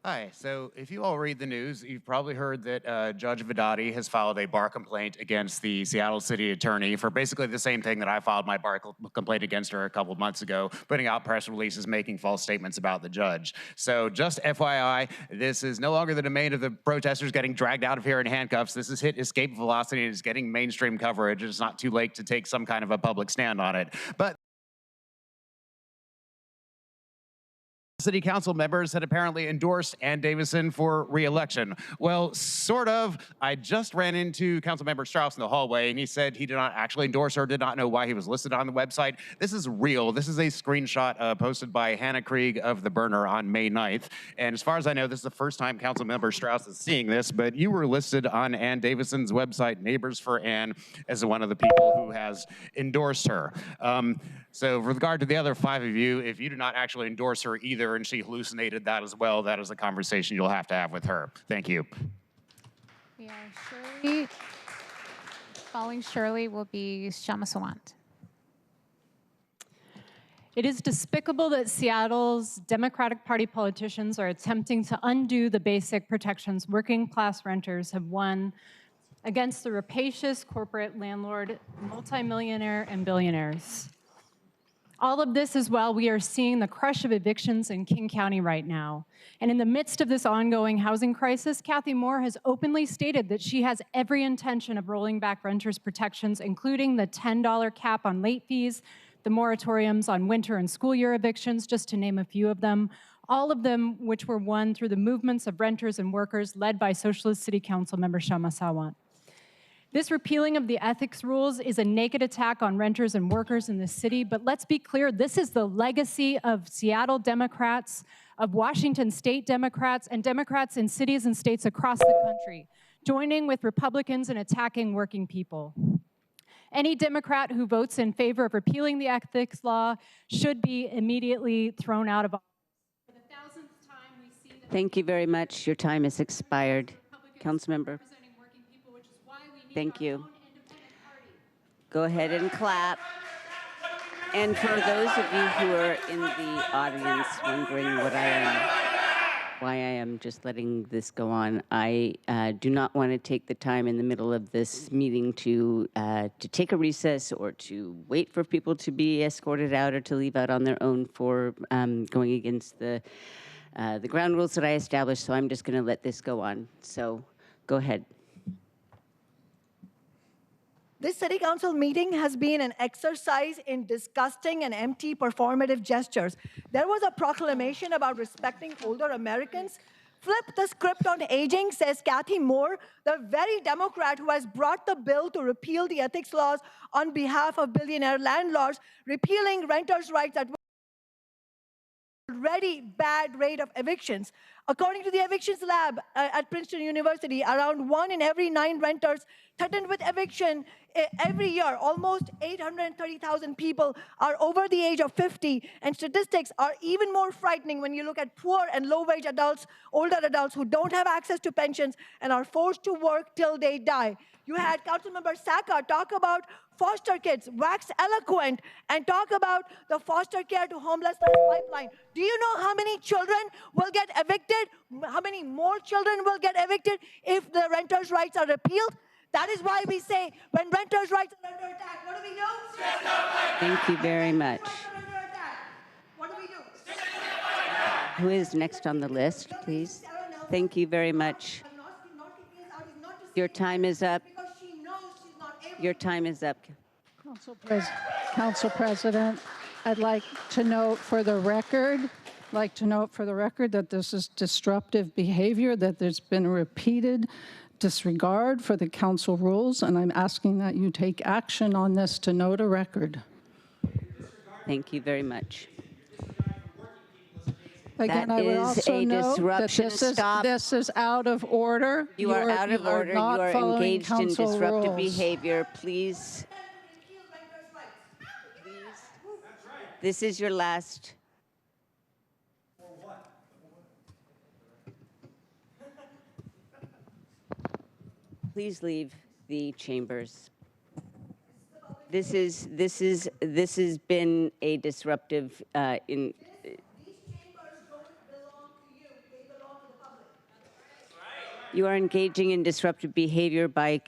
Hi, so if you all read the news, you've probably heard that Judge Vidati has filed a bar complaint against the Seattle City Attorney for basically the same thing that I filed my bar complaint against her a couple of months ago, putting out press releases, making false statements about the judge. So just FYI, this is no longer the domain of the protesters getting dragged out of here in handcuffs. This has hit escape velocity and is getting mainstream coverage. It's not too late to take some kind of a public stand on it. But City Council members had apparently endorsed Ann Davison for re-election. Well, sort of. I just ran into Councilmember Strauss in the hallway, and he said he did not actually endorse her, did not know why he was listed on the website. This is real. This is a screenshot posted by Hannah Krieg of The Burner on May 9th. And as far as I know, this is the first time Councilmember Strauss is seeing this, but you were listed on Ann Davison's website, Neighbors for Ann, as one of the people who has endorsed her. So with regard to the other 5 of you, if you do not actually endorse her either and she hallucinated that as well, that is a conversation you'll have to have with her. Thank you. We are Shirley. Following Shirley will be Shamasawant. It is despicable that Seattle's Democratic Party politicians are attempting to undo the basic protections working class renters have won against the rapacious corporate landlord, multimillionaire, and billionaires. All of this is while we are seeing the crush of evictions in King County right now. And in the midst of this ongoing housing crisis, Kathy Moore has openly stated that she has every intention of rolling back renters' protections, including the $10 cap on late fees, the moratoriums on winter and school year evictions, just to name a few of them, all of them which were won through the movements of renters and workers led by Socialist City Council member Kshama Sawant. This repealing of the ethics rules is a naked attack on renters and workers in the city, but let's be clear, this is the legacy of Seattle Democrats, of Washington State Democrats, and Democrats in cities and states across the country, joining with Republicans in attacking working people. Any Democrat who votes in favor of repealing the ethics law should be immediately thrown out of office. For the 1000th time, we see that Thank you very much. Your time has expired. Councilmember. Thank you. Go ahead and clap. And for those of you who are in the audience wondering why I am just letting this go on, I do not want to take the time in the middle of this meeting to take a recess or to wait for people to be escorted out or to leave out on their own for going against the ground rules that I established. So I'm just going to let this go on. So go ahead. This city council meeting has been an exercise in disgusting and empty performative gestures. There was a proclamation about respecting older Americans. Flip the script on aging, says Kathy Moore, the very Democrat who has brought the bill to repeal the ethics laws on behalf of billionaire landlords, repealing renters' rights at already bad rate of evictions. According to the evictions lab at Princeton University, around 1 in every 9 renters threatened with eviction every year. Almost 830,000 people are over the age of 50, and statistics are even more frightening when you look at poor and low-wage adults, older adults who don't have access to pensions and are forced to work till they die. You had Councilmember Saka talk about foster kids, wax eloquent, and talk about the foster care to homelessness pipeline. Do you know how many children will get evicted? How many more children will get evicted if the renters' rights are repealed? That is why we say when renters' rights are under attack, what do we do? Thank you very much. What do we do? Who is next on the list, please? Thank you very much. Your time is up. Your time is up. Council President, I'd like to note for the record that this is disruptive behavior, that there's been repeated disregard for the council rules, and I'm asking that you take action on this to note a record. Thank you very much. Again, That I would is also a note that disruption. Stop. this is out of order. You are out of order. You not are following engaged in council disruptive rules. behavior. Please. This is your last. Please leave the chambers. This has been a disruptive You are engaging in disruptive behavior by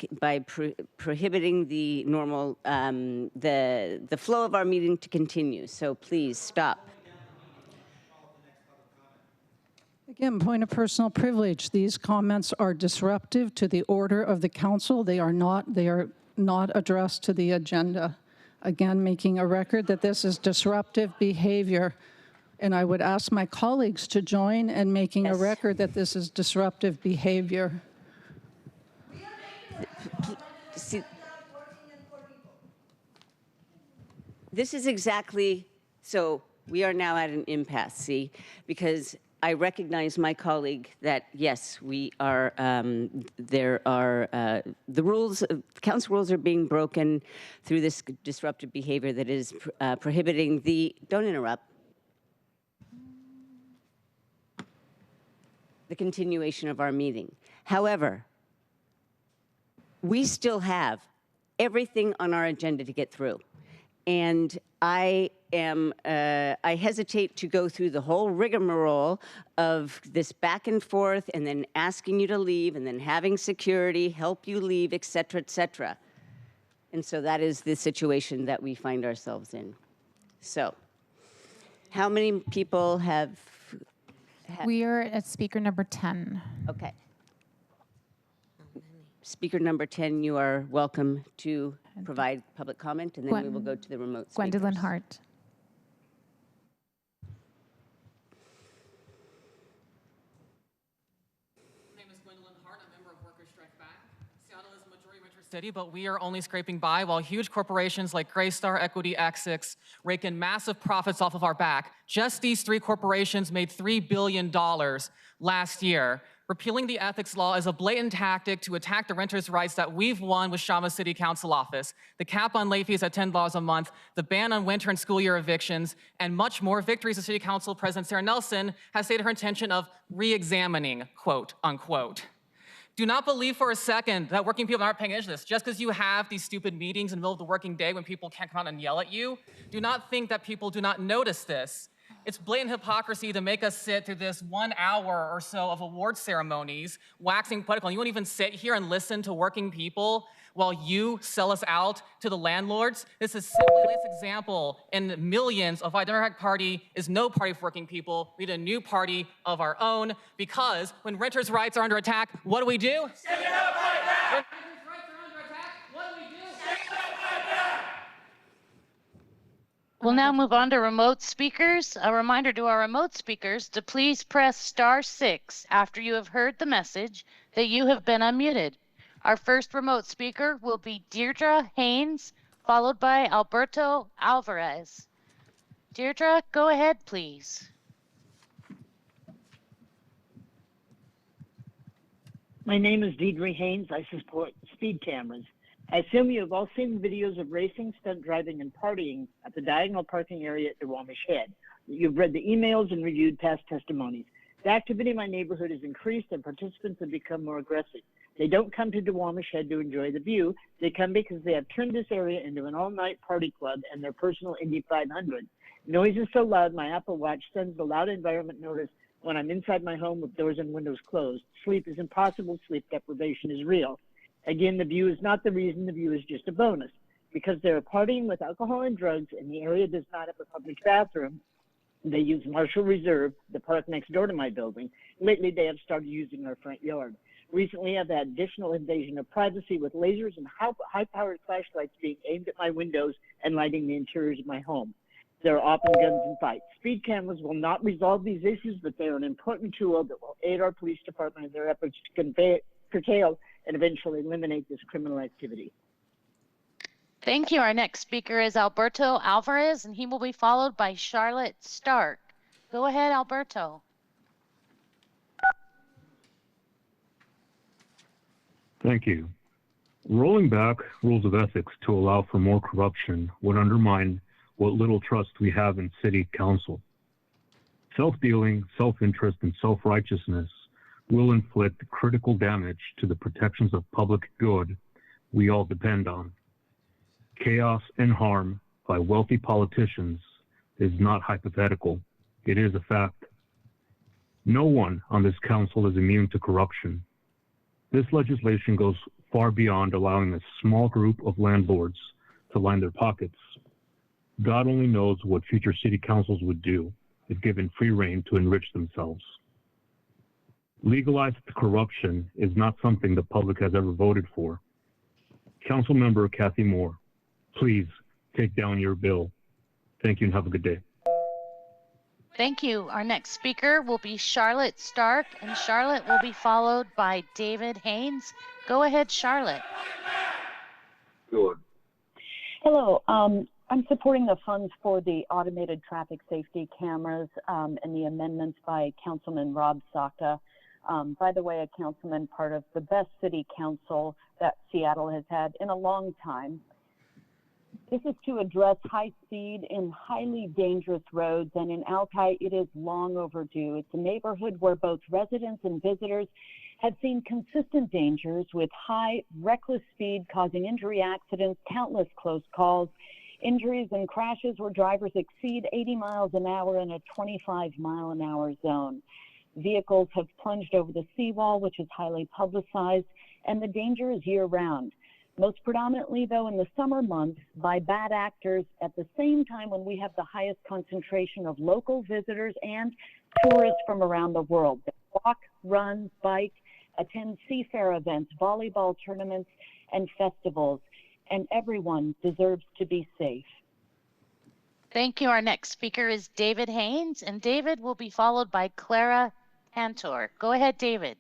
prohibiting the normal the flow of our meeting to continue. So please stop. Again, point of personal privilege. These comments are disruptive to the order of the council. They are not addressed to the agenda. Again, making a record that this is disruptive behavior. And I would ask my colleagues to join in making a record that this is disruptive behavior. See, this is exactly, so we are now at an impasse, see, because I recognize my colleague that, yes, we are, the rules, council rules are being broken through this disruptive behavior that is prohibiting don't interrupt, the continuation of our meeting. However, we still have everything on our agenda to get through. And I hesitate to go through the whole rigmarole of this back and forth and then asking you to leave and then having security help you leave, et cetera, et cetera. And so that is the situation that we find ourselves in. So how many people have? We are at speaker number 10. Okay. Speaker number 10, you are welcome to provide public comment, and then we will go to the remote speakers. Gwendolyn Hart. My name is Gwendolyn Hart. I'm a member of Workers Strike Back. Seattle is a majority metro city, but we are only scraping by while huge corporations like Graystar, Equity, Axix rake in massive profits off of our back. Just these three corporations made $3 billion last year. Repealing the ethics law is a blatant tactic to attack the renters' rights that we've won with Shama City Council office. The cap on late fees at $10 a month, the ban on winter and school year evictions, and much more victories the City Council President Sarah Nelson has stated her intention of re-examining, quote, unquote. Do not believe for a second that working people aren't paying attention to this. Just because you have these stupid meetings in the middle of the working day when people can't come out and yell at you, do not think that people do not notice this. It's blatant hypocrisy to make us sit through this 1 hour or so of award ceremonies, waxing political. You won't even sit here and listen to working people while you sell us out to the landlords. This is simply the latest example in millions of why the Democratic Party is no party for working people. We need a new party of our own, because when renters' rights are under attack, what do we do? Stand up, fight back! When renters' rights are under attack, what do we do? Stand up, fight back! We'll now move on to remote speakers. A reminder to our remote speakers to please press *6 after you have heard the message that you have been unmuted. Our first remote speaker will be Deirdre Haynes, followed by Alberto Alvarez. Deirdre, go ahead, please. My name is Deidre Haynes. I support speed cameras. I assume you have all seen videos of racing, stunt driving, and partying at the diagonal parking area at Duwamish Head. You've read the emails and reviewed past testimonies. The activity in my neighborhood has increased and participants have become more aggressive. They don't come to Duwamish Head to enjoy the view. They come because they have turned this area into an all-night party club and their personal Indy 500. Noise is so loud, my Apple Watch sends the loud environment notice when I'm inside my home with doors and windows closed. Sleep is impossible. Sleep deprivation is real. Again, the view is not the reason. The view is just a bonus. Because they're partying with alcohol and drugs and the area does not have a public bathroom, they use Marshall Reserve, the park next door to my building. Lately, they have started using our front yard. Recently, I've had additional invasion of privacy with lasers and high-powered flashlights being aimed at my windows and lighting the interiors of my home. There are often guns and fights. Speed cameras will not resolve these issues, but they are an important tool that will aid our police department in their efforts to curtail and eventually eliminate this criminal activity. Thank you. Our next speaker is Alberto Alvarez, and he will be followed by Charlotte Stark. Go ahead, Alberto. Thank you. Rolling back rules of ethics to allow for more corruption would undermine what little trust we have in city council. Self-dealing, self-interest, and self-righteousness will inflict critical damage to the protections of public good we all depend on. Chaos and harm by wealthy politicians is not hypothetical. It is a fact. No one on this council is immune to corruption. This legislation goes far beyond allowing a small group of landlords to line their pockets. God only knows what future city councils would do if given free rein to enrich themselves. Legalized corruption is not something the public has ever voted for. Councilmember Kathy Moore, please take down your bill. Thank you and have a good day. Thank you. Our next speaker will be Charlotte Stark, and Charlotte will be followed by David Haynes. Go ahead, Charlotte. Good. Hello. I'm supporting the funds for the automated traffic safety cameras and the amendments by Councilman Rob Saka. By the way, a councilman part of the best city council that Seattle has had in a long time. This is to address high speed in highly dangerous roads, and in Alki, it is long overdue. It's a neighborhood where both residents and visitors have seen consistent dangers with high, reckless speed causing injury accidents, countless close calls. Injuries and crashes where drivers exceed 80 miles an hour in a 25-mile-an-hour zone. Vehicles have plunged over the seawall, which is highly publicized, and the danger is year-round. Most predominantly, though, in the summer months by bad actors at the same time when we have the highest concentration of local visitors and tourists from around the world that walk, run, bike, attend seafair events, volleyball tournaments, and festivals. And everyone deserves to be safe. Thank you. Our next speaker is David Haynes, and David will be followed by Clara Cantor. Go ahead, David.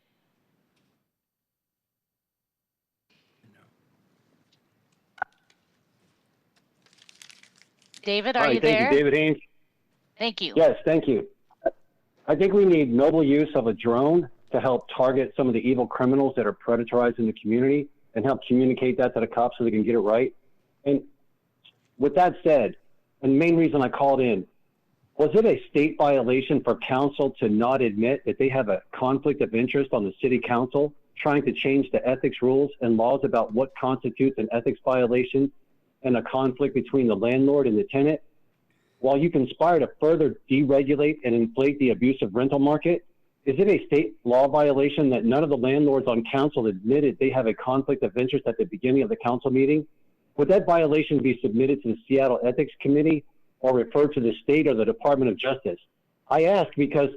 David, are you there? Thank you, David Haynes. Thank you. Yes, thank you. I think we need noble use of a drone to help target some of the evil criminals that are predatorized in the community and help communicate that to the cops so they can get it right. And with that said, and the main reason I called in, was it a state violation for council to not admit that they have a conflict of interest on the city council trying to change the ethics rules and laws about what constitutes an ethics violation and a conflict between the landlord and the tenant? While you conspire to further deregulate and inflate the abusive rental market, is it a state law violation that none of the landlords on council admitted they have a conflict of interest at the beginning of the council meeting? Would that violation be submitted to the Seattle Ethics Committee or referred to the state or the Department of Justice? I ask because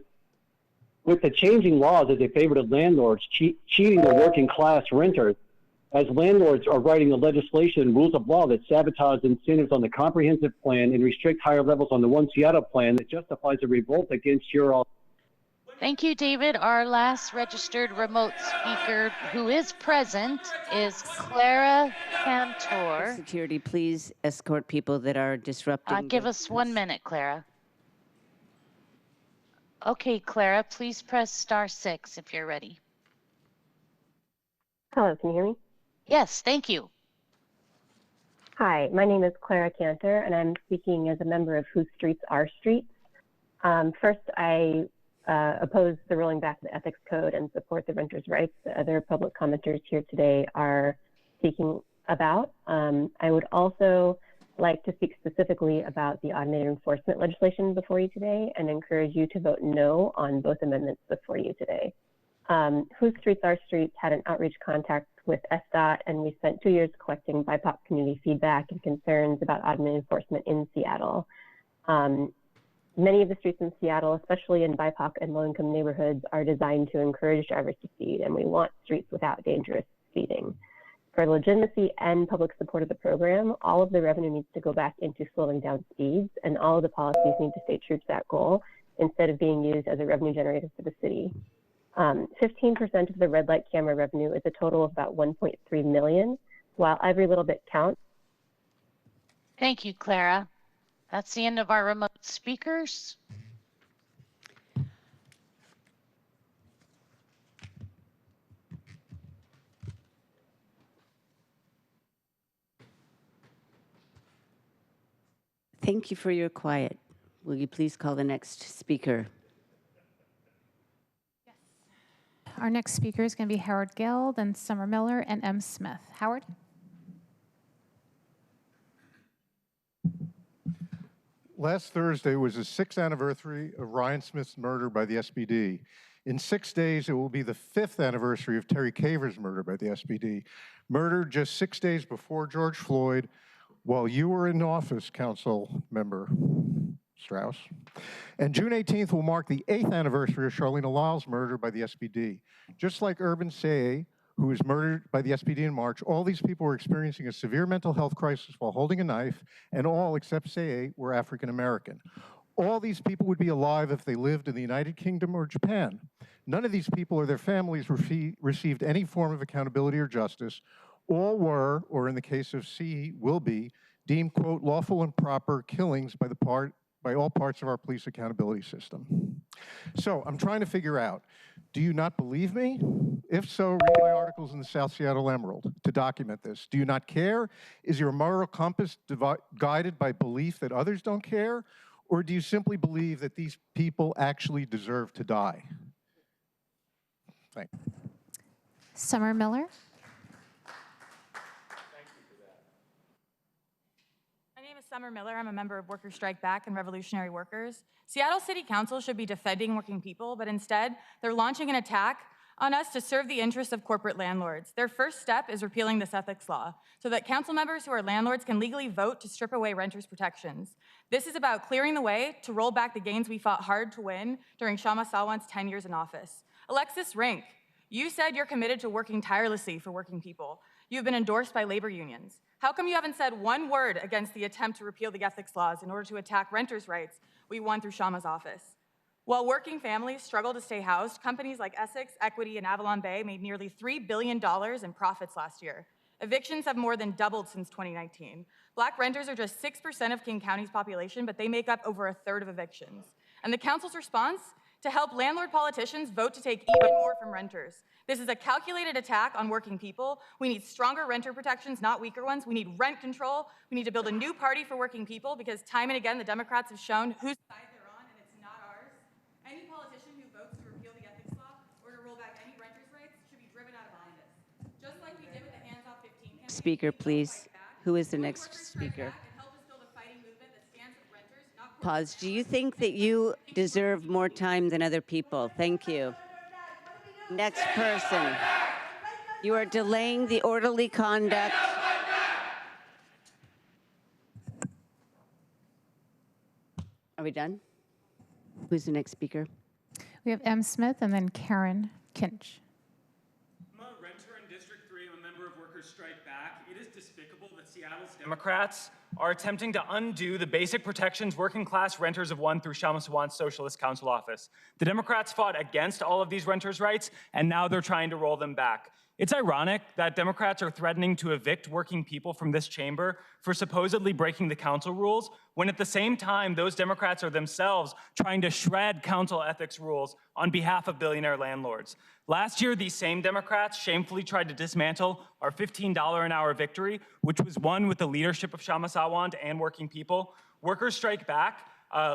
with the changing laws as they favor the landlords cheating the working class renters, as landlords are writing the legislation and rules of law that sabotage incentives on the comprehensive plan and restrict higher levels on the One Seattle plan that justifies a revolt against your... Thank you, David. Our last registered remote speaker who is present is Clara Cantor. Security, please escort people that are disrupting. Give us 1 minute, Clara. Okay, Clara, please press *6 if you're ready. Hello, can you hear me? Yes, thank you. Hi, my name is Clara Cantor, and I'm speaking as a member of Whose Streets Are Streets. First, I oppose the rolling back of the ethics code and support the renters' rights that other public commenters here today are speaking about. I would also like to speak specifically about the automated enforcement legislation before you today and encourage you to vote no on both amendments before you today. Whose Streets Are Streets had an outreach contact with SDOT, and we spent 2 years collecting BIPOC community feedback and concerns about automated enforcement in Seattle. Many of the streets in Seattle, especially in BIPOC and low-income neighborhoods, are designed to encourage drivers to speed, and we want streets without dangerous speeding. For legitimacy and public support of the program, all of the revenue needs to go back into slowing down speeds, and all of the policies need to stay true to that goal instead of being used as a revenue generator for the city. 15% of the red light camera revenue is a total of about $1.3 million, while every little bit counts. Thank you, Clara. That's the end of our remote speakers. Thank you for your quiet. Will you please call the next speaker? Our next speaker is going to be Howard Gill, then Summer Miller, and M. Smith. Howard? Last Thursday was the 6th anniversary of Ryan Smith's murder by the SPD. In 6 days, it will be the 5th anniversary of Terry Caver's murder by the SPD. Murdered just 6 days before George Floyd, while you were in office, Council Member Strauss. And June 18th will mark the 8th anniversary of Charlene Lyle's murder by the SPD. Just like Urban Seye, who was murdered by the SPD in March, all these people were experiencing a severe mental health crisis while holding a knife, and all, except Seye, were African American. All these people would be alive if they lived in the United Kingdom or Japan. None of these people or their families received any form of accountability or justice. All were, or in the case of Seye, will be, deemed, quote, lawful and proper killings by all parts of our police accountability system. So I'm trying to figure out, do you not believe me? If so, read my articles in the South Seattle Emerald to document this. Do you not care? Is your moral compass guided by belief that others don't care? Or do you simply believe that these people actually deserve to die? Thank you. Summer Miller? Summer Miller. I'm a member of Workers Strike Back and Revolutionary Workers. Seattle City Council should be defending working people, but instead they're launching an attack on us to serve the interests of corporate landlords. Their first step is repealing this ethics law so that council members who are landlords can legally vote to strip away renters' protections. This is about clearing the way to roll back the gains we fought hard to win during Shama Sawant's 10 years in office. Alexis Rink, you said you're committed to working tirelessly for working people. You've been endorsed by labor unions. How come you haven't said one word against the attempt to repeal the ethics laws in order to attack renters' rights we won through Shama's office? While working families struggle to stay housed, companies like Essex, Equity, and Avalon Bay made nearly $3 billion in profits last year. Evictions have more than doubled since 2019. Black renters are just 6% of King County's population, but they make up over a third of evictions. And the council's response? To help landlord politicians vote to take even more from renters. This is a calculated attack on working people. We need stronger renter protections, not weaker ones. We need rent control. We need to build a new party for working people because time and again, the Democrats have shown whose side they're on, and it's not ours. Any politician who votes to repeal the ethics law or to roll back any renters' rights should be driven out of office. Just like we did with the Hands Off 15 campaign. Speaker, please. Who is the next speaker? Pause. Do you think that you deserve more time than other people? Thank you. Next person. You are delaying the orderly conduct. Are we done? Who's the next speaker? We have M. Smith and then Karen Kinch. I'm a renter in District 3. I'm a member of Workers Strike Back. It is despicable that Seattle's Democrats are attempting to undo the basic protections working class renters have won through Shama Sawant's Socialist Council office. The Democrats fought against all of these renters' rights, and now they're trying to roll them back. It's ironic that Democrats are threatening to evict working people from this chamber for supposedly breaking the council rules, when at the same time, those Democrats are themselves trying to shred council ethics rules on behalf of billionaire landlords. Last year, these same Democrats shamefully tried to dismantle our $15 an hour victory, which was won with the leadership of Shama Sawant and working people. Workers Strike Back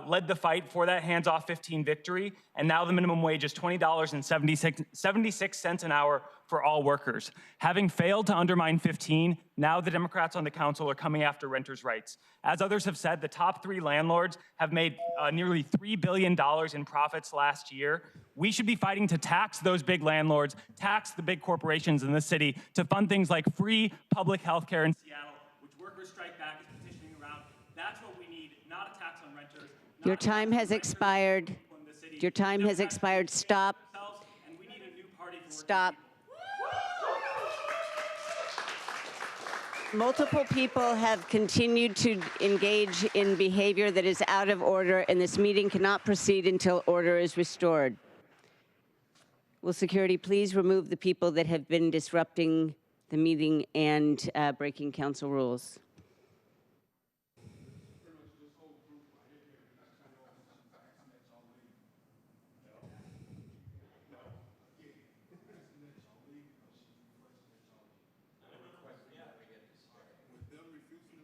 led the fight for that hands-off 15 victory, and now the minimum wage is $20.76 an hour for all workers. Having failed to undermine 15, now the Democrats on the council are coming after renters' rights. As others have said, the top 3 landlords have made nearly $3 billion in profits last year. We should be fighting to tax those big landlords, tax the big corporations in the city to fund things like free public health care in Seattle, which Workers Strike Back is petitioning around. That's what we need, not a tax on renters. Your time has expired. Your time has expired. Stop. Stop. Multiple people have continued to engage in behavior that is out of order, and this meeting cannot proceed until order is restored. Will security please remove the people that have been disrupting the meeting and breaking council rules?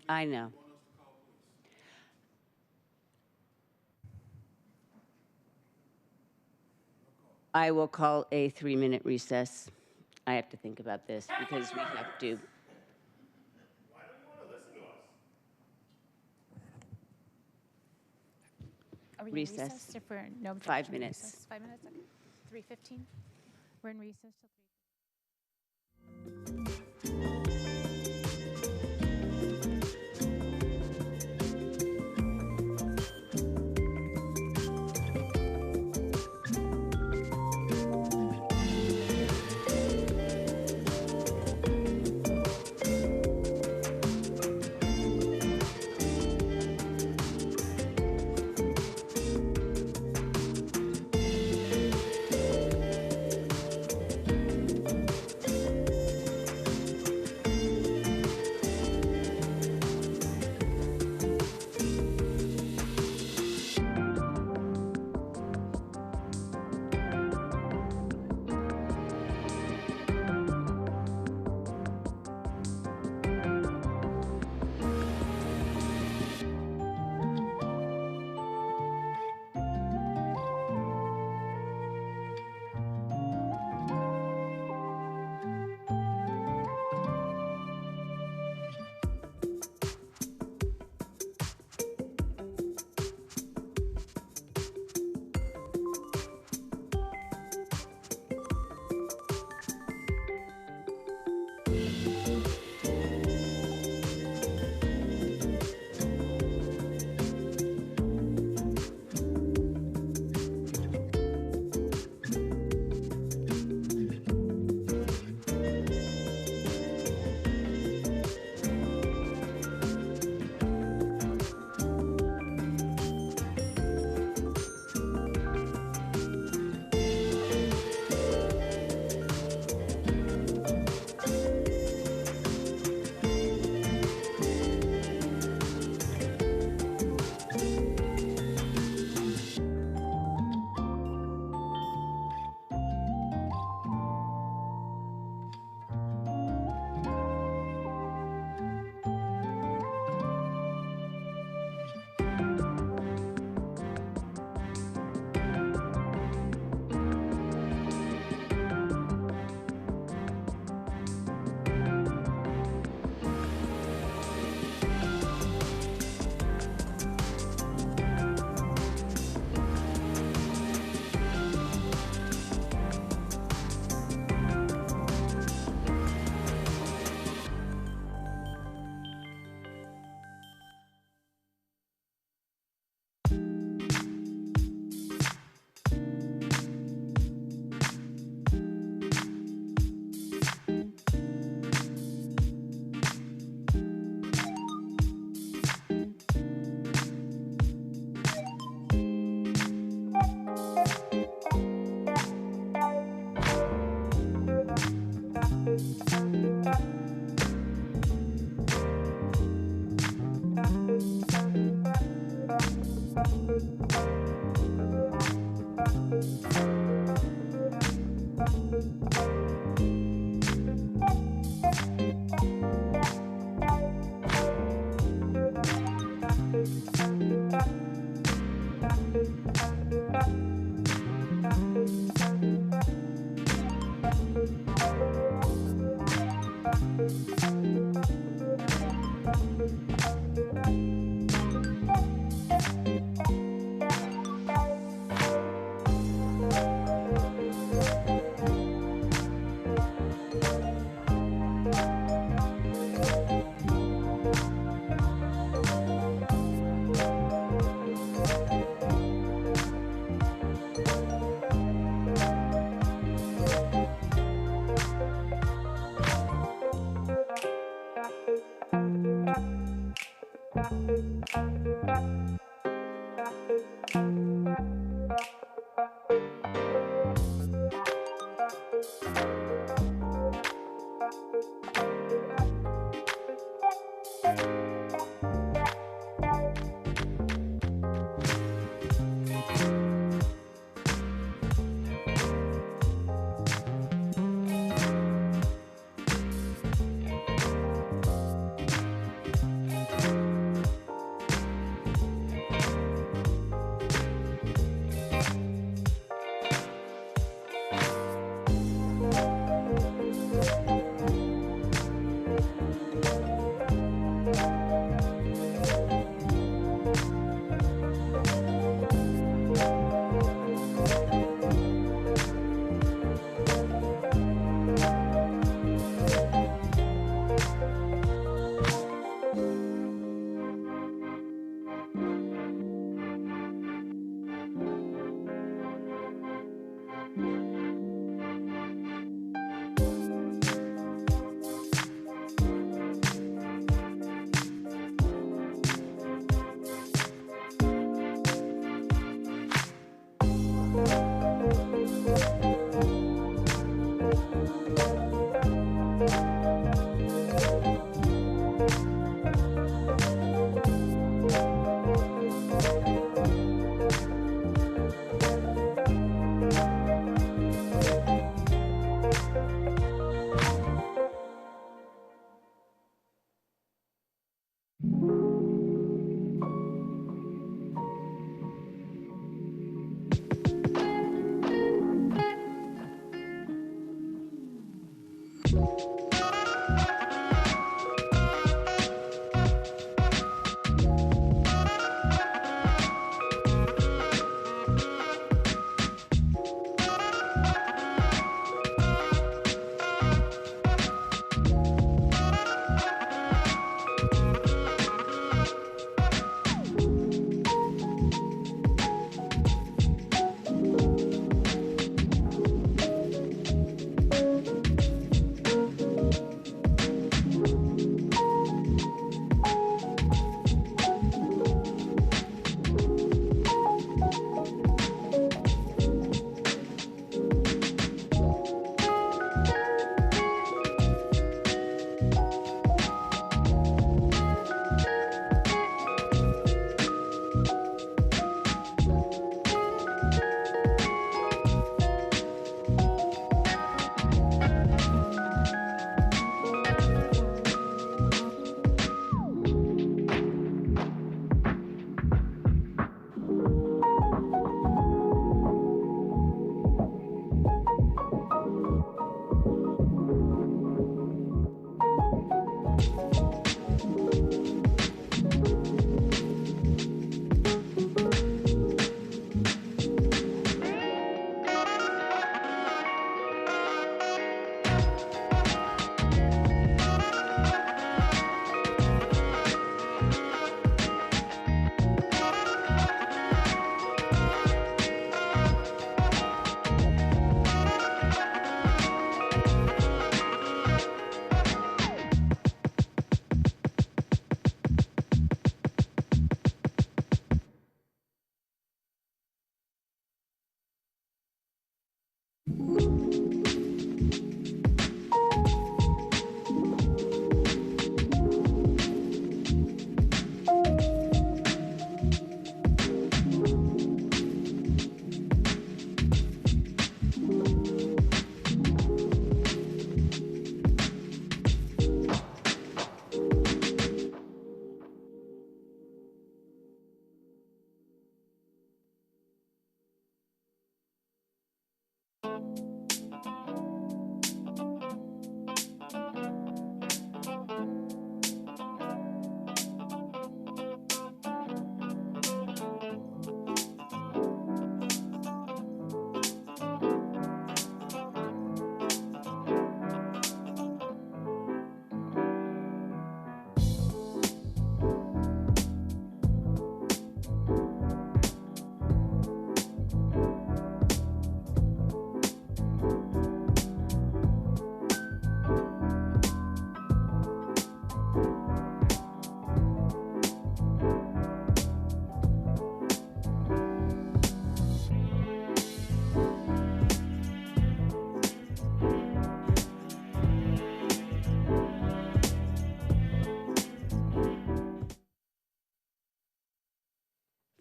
I know. I will call a 3-minute recess. I have to think about this because we have to. Are we Recess. in recess if we're no 5 minutes. Recess? 5 minutes? Okay. 3:15. We're in recess till 3.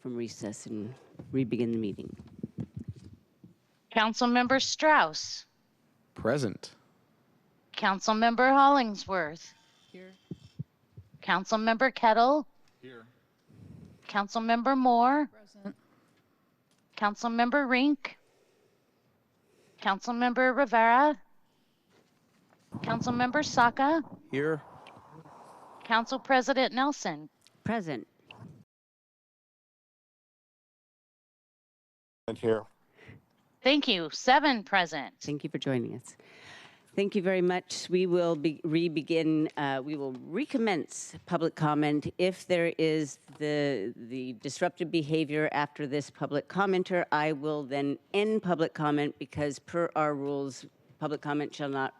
from recess and re-begin the meeting. Councilmember Strauss. Present. Councilmember Hollingsworth. Here. Councilmember Kettle. Here. Councilmember Moore. Present. Councilmember Rink. Councilmember Rivera. Councilmember Saka. Here. Council President Nelson. Present. And here. Thank you. 7 present. Thank you for joining us. Thank you very much. We will we will recommence public comment. If there is the disruptive behavior after this public commenter, I will then end public comment because per our rules, public comment shall not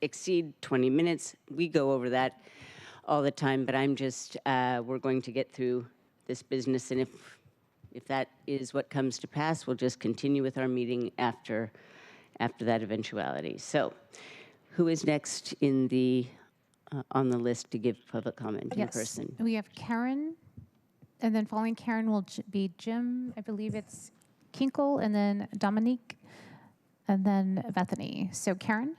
exceed 20 minutes. We go over that all the time, but I'm just, we're going to get through this business, and if that is what comes to pass, we'll just continue with our meeting after that eventuality. So, who is next in the on the list to give public comment in person? We have Karen, and then following Karen will be Jim. I believe it's Kinkle, and then Dominique, and then Bethany. So Karen.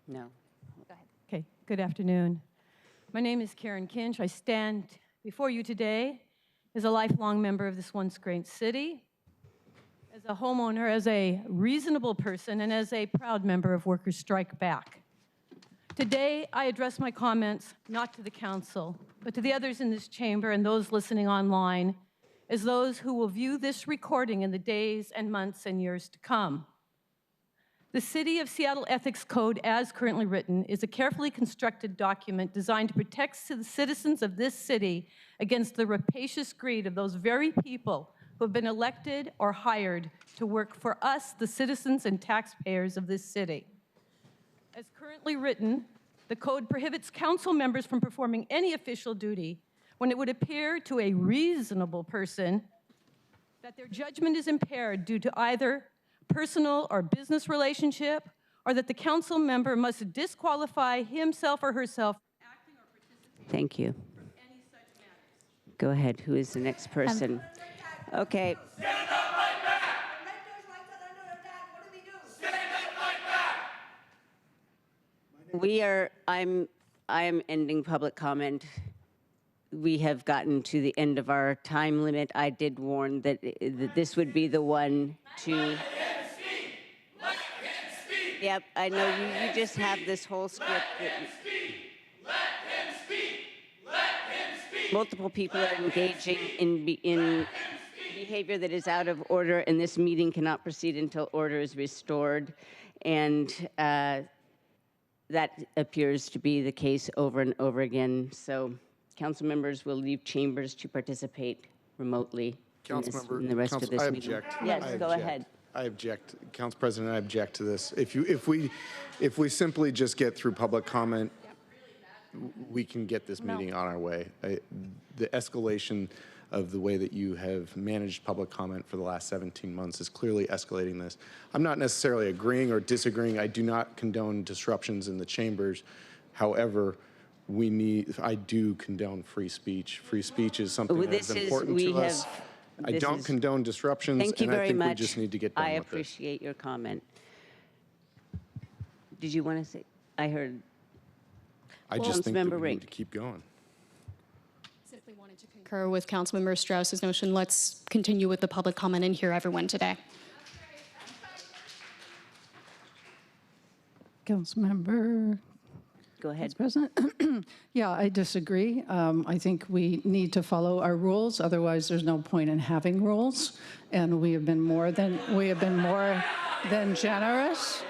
No. Go ahead. Okay. Good afternoon. My name is Karen Kinch. I stand before you today as a lifelong member of this once great city, as a homeowner, as a reasonable person, and as a proud member of Workers Strike Back. Today, I address my comments not to the council, but to the others in this chamber and those listening online, as those who will view this recording in the days and months and years to come. The City of Seattle Ethics Code, as currently written, is a carefully constructed document designed to protect the citizens of this city against the rapacious greed of those very people who have been elected or hired to work for us, the citizens and taxpayers of this city. As currently written, the code prohibits council members from performing any official duty when it would appear to a reasonable person that their judgment is impaired due to either personal or business relationship, or that the council member must disqualify himself or herself from acting or participating. Thank you. From any such matters. Go ahead. Who is the next person? Okay. Stand up, fight back! Renters' rights are under attack. What do we do? Stand up, fight back! I am ending public comment. We have gotten to the end of our time limit. I did warn that this would be the one to. Yep, I know you just have this whole script. Let him speak. Multiple people are engaging in behavior that is out of order, and this meeting cannot proceed until order is restored. And that appears to be the case over and over again. So council members will leave chambers to participate remotely in the rest of this meeting. Yes, go ahead. I object, Council President, I object to this. If we simply just get through public comment, we can get this meeting on our way. The escalation of the way that you have managed public comment for the last 17 months is clearly escalating this. I'm not necessarily agreeing or disagreeing. I do not condone disruptions in the chambers. However, I do condone free speech. Free speech is something that is important to us. I don't condone disruptions, Thank you and I very think much. we just need to get done I with this. appreciate your comment. Did you want to say? I heard. I just think that we Councilmember need to keep going. Simply wanted to concur with Councilmember Strauss's notion. Let's continue with the public comment and hear everyone today. Councilmember. Go ahead. President. Yeah, I disagree. I think we need to follow our rules. Otherwise, there's no point in having rules. And we have been more than generous.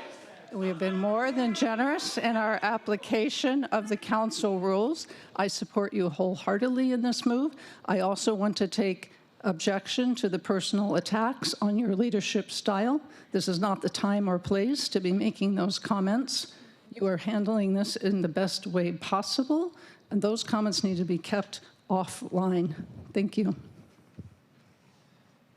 We have been more than generous in our application of the council rules. I support you wholeheartedly in this move. I also want to take objection to the personal attacks on your leadership style. This is not the time or place to be making those comments. You are handling this in the best way possible, and those comments need to be kept offline. Thank you.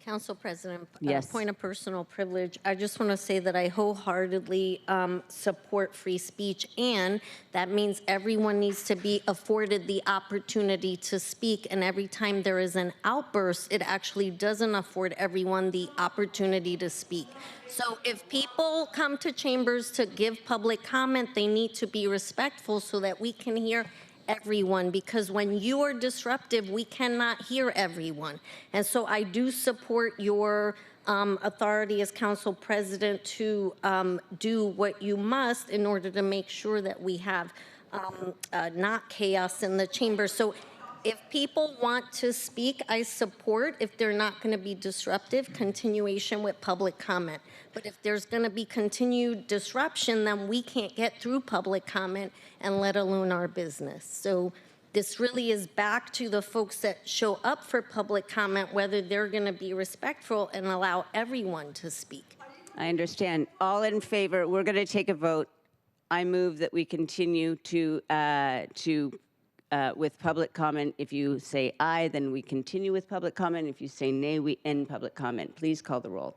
Council President, yes. Point of personal privilege. I just want to say that I wholeheartedly support free speech, and that means everyone needs to be afforded the opportunity to speak. And every time there is an outburst, it actually doesn't afford everyone the opportunity to speak. So if people come to chambers to give public comment, they need to be respectful so that we can hear everyone, because when you are disruptive, we cannot hear everyone. And so I do support your authority as council president to do what you must in order to make sure that we have not chaos in the chamber. So If people want to speak, I support, if they're not going to be disruptive, continuation with public comment. But if there's going to be continued disruption, then we can't get through public comment and let alone our business. So this really is back to the folks that show up for public comment, whether they're going to be respectful and allow everyone to speak. I understand. All in favor, we're going to take a vote. I move that we continue with public comment. If you say aye, then we continue with public comment. If you say nay, we end public comment. Please call the roll.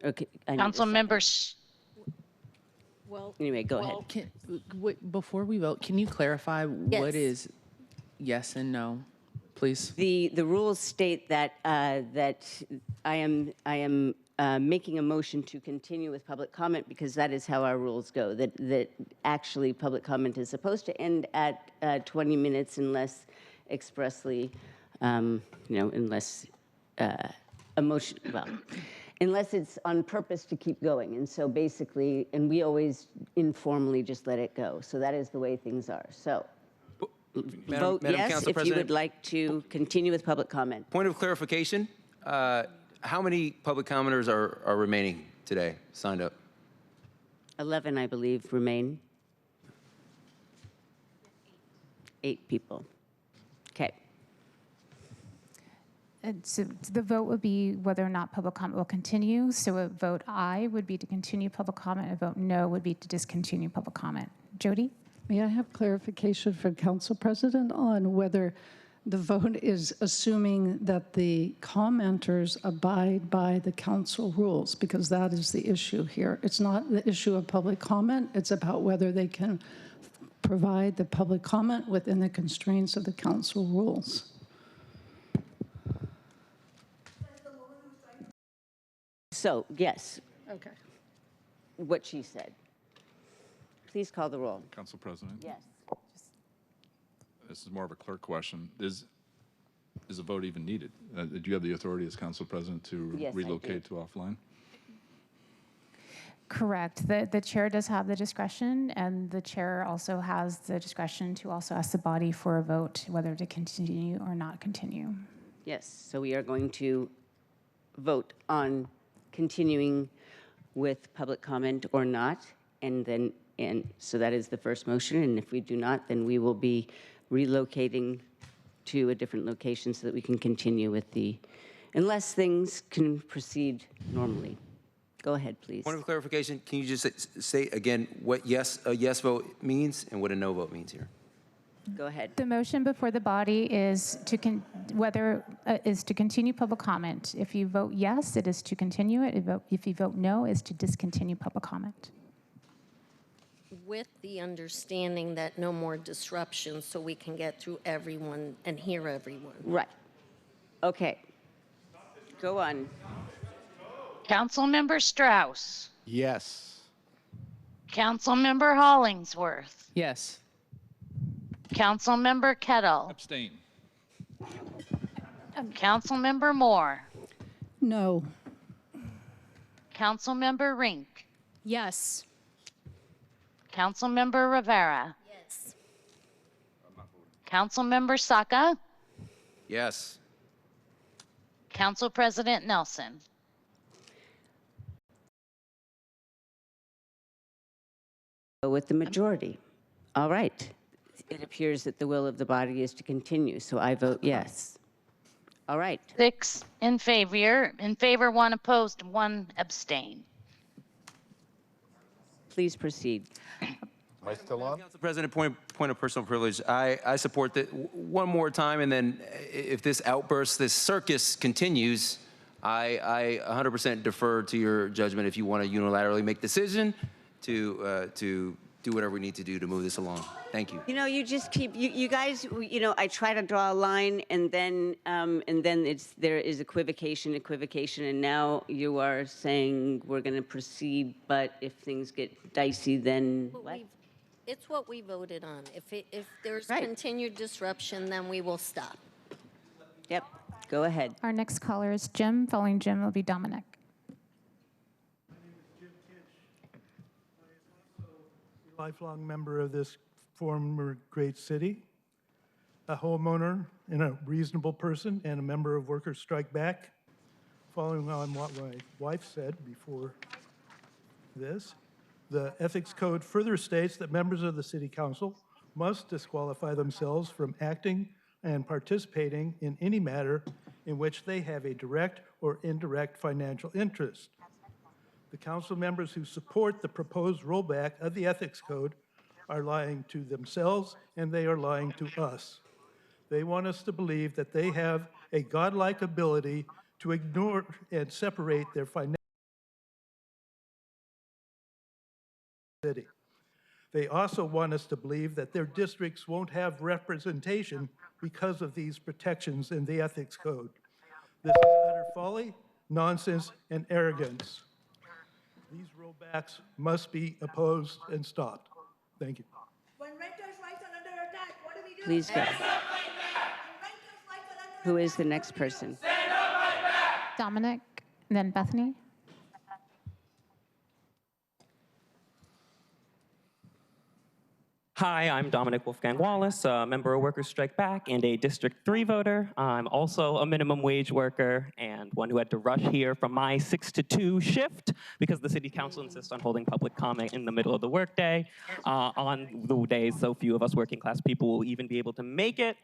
Okay. Council members. Well, anyway, go ahead. Before we vote, can you clarify Yes. what is yes and no, please? The rules state that that I am making a motion to continue with public comment because that is how our rules go. That actually public comment is supposed to end at 20 minutes unless expressly, unless emotion. Well, unless it's on purpose to keep going. And so basically, and we always informally just let it go. So that is the way things are. So. Vote yes Council if President, you would like to continue with public comment. Point of clarification, how many public commenters are remaining today, signed up? 11, I believe, remain. 8 people. Okay. So the vote would be whether or not public comment will continue. So a vote aye would be to continue public comment. A vote no would be to discontinue public comment. Jody? May I have clarification from Council President on whether the vote is assuming that the commenters abide by the council rules? Because that is the issue here. It's not the issue of public comment. It's about whether they can provide the public comment within the constraints of the council rules. So, yes. Okay. What she said. Please call the roll. Council President? Yes. This is more of a clerk question. Is a vote even needed? Do you have the authority as Council President to Yes, relocate to offline? Correct. The chair does have the discretion, and the chair also has the discretion to also ask the body for a vote whether to continue or not continue. Yes. So we are going to vote on continuing with public comment or not, and so that is the first motion. And if we do not, then we will be relocating to a different location so that we can continue with unless things can proceed normally. Go ahead, please. Point of clarification, can you just say again what a yes vote means and what a no vote means here? Go ahead. The motion before the body is to continue public comment. If you vote yes, it is to continue it. If you vote no, is to discontinue public comment. With the understanding that no more disruption so we can get through everyone and hear everyone. Right. Okay. Go on. Councilmember Strauss. Yes. Councilmember Hollingsworth. Yes. Councilmember Kettle. Abstain. Councilmember Moore. No. Councilmember Rink. Yes. Councilmember Rivera. Yes. Councilmember Saka. Yes. Council President Nelson. With the majority. All right. It appears that the will of the body is to continue, so I vote yes. All right. 6 in favor, 1 opposed, 1 abstain. Please proceed. Am I still on? Council President, point of personal privilege. I support that one more time, and then if this outburst, this circus continues, I 100% defer to your judgment if you want to unilaterally make decision to do whatever we need to do to move this along. Thank you. You know, you just keep, you guys, I try to draw a line and then there is equivocation, and now you are saying we're going to proceed, but if things get dicey, then what? It's what we voted on. If there's Right. continued disruption, then we will stop. Yep, go ahead. Our next caller is Jim. Following Jim will be Dominic. Lifelong member of this former great city, a homeowner and a reasonable person and a member of Workers Strike Back. Following on what my wife said before this, the Ethics Code further states that members of the City Council must disqualify themselves from acting and participating in any matter in which they have a direct or indirect financial interest. The council members who support the proposed rollback of the Ethics Code are lying to themselves and they are lying to us. They want us to believe that they have a godlike ability to ignore and separate their financial city. They also want us to believe that their districts won't have representation because of these protections in the Ethics Code. This is utter folly, nonsense, and arrogance. These rollbacks must be opposed and stopped. Thank you. When renters' rights are under attack, what do we do? Please go. Who is the next person? Dominic, and then Bethany. Hi, I'm Dominic Wolfgang Wallace, a member of Workers Strike Back and a District 3 voter. I'm also a minimum wage worker and one who had to rush here from my 6 to 2 shift because the City Council insists on holding public comment in the middle of the workday on the days so few of us working class people will even be able to make it.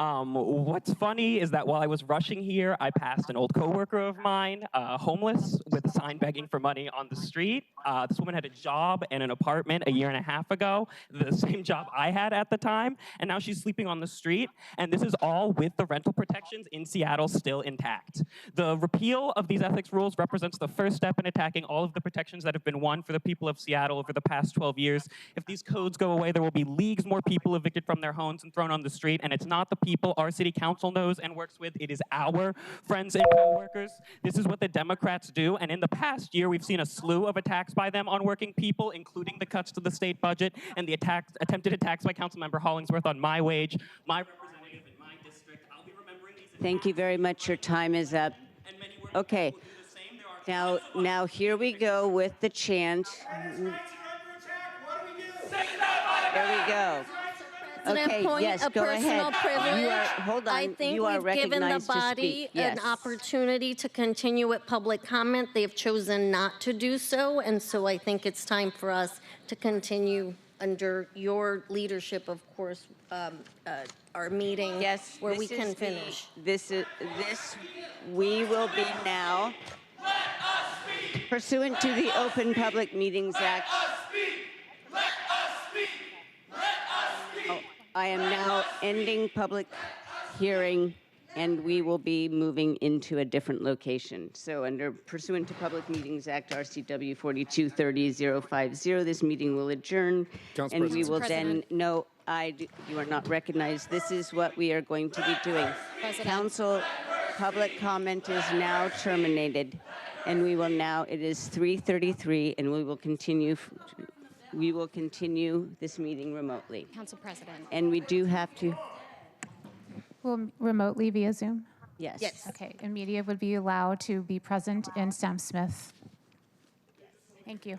What's funny is that while I was rushing here, I passed an old coworker of mine, homeless, with a sign begging for money on the street. This woman had a job and an apartment a year and a half ago, the same job I had at the time, and now she's sleeping on the street, and this is all with the rental protections in Seattle still intact. The repeal of these ethics rules represents the first step in attacking all of the protections that have been won for the people of Seattle over the past 12 years. If these codes go away, there will be leagues more people evicted from their homes and thrown on the street, and it's not the people our City Council knows and works with, it is our friends and co-workers. This is what the Democrats do, and in the past year, we've seen a slew of attacks by them on working people, including the cuts to the state budget and the attempted attacks by Councilmember Hollingsworth on my wage, my representative in my district. I'll be remembering these. Thank you very much. Your time is up. Okay. Now here we go with the chant. There we go. Okay, point yes, of go personal ahead. privilege. You are, hold on, I think you are we've given the recognized to body speak. Yes. an opportunity to continue with public comment. They've chosen not to do so, and so I think it's time for us to continue under your leadership, of course, our meeting where we can finish. We will be now, pursuant to the Open Public Meetings Act. I am now ending public hearing, and we will be moving into a different location. So under pursuant to Public Meetings Act, RCW 4230-050, this meeting will adjourn, and we will then, no, you are not recognized. This is what we are going to be doing. Council public comment is now terminated, and we will now, it is 3:33, and we will continue this meeting remotely. Council President. And we do have to. Will remotely via Zoom? Yes. Okay, and media would be allowed to be present in Sam Smith. Thank you.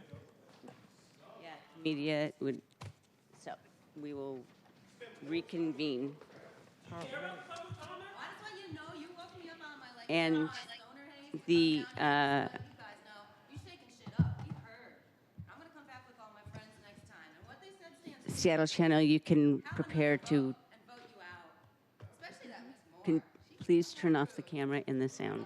Yeah, media would, so we will reconvene. And the, Seattle Channel, you can prepare to, please turn off the camera and the sound.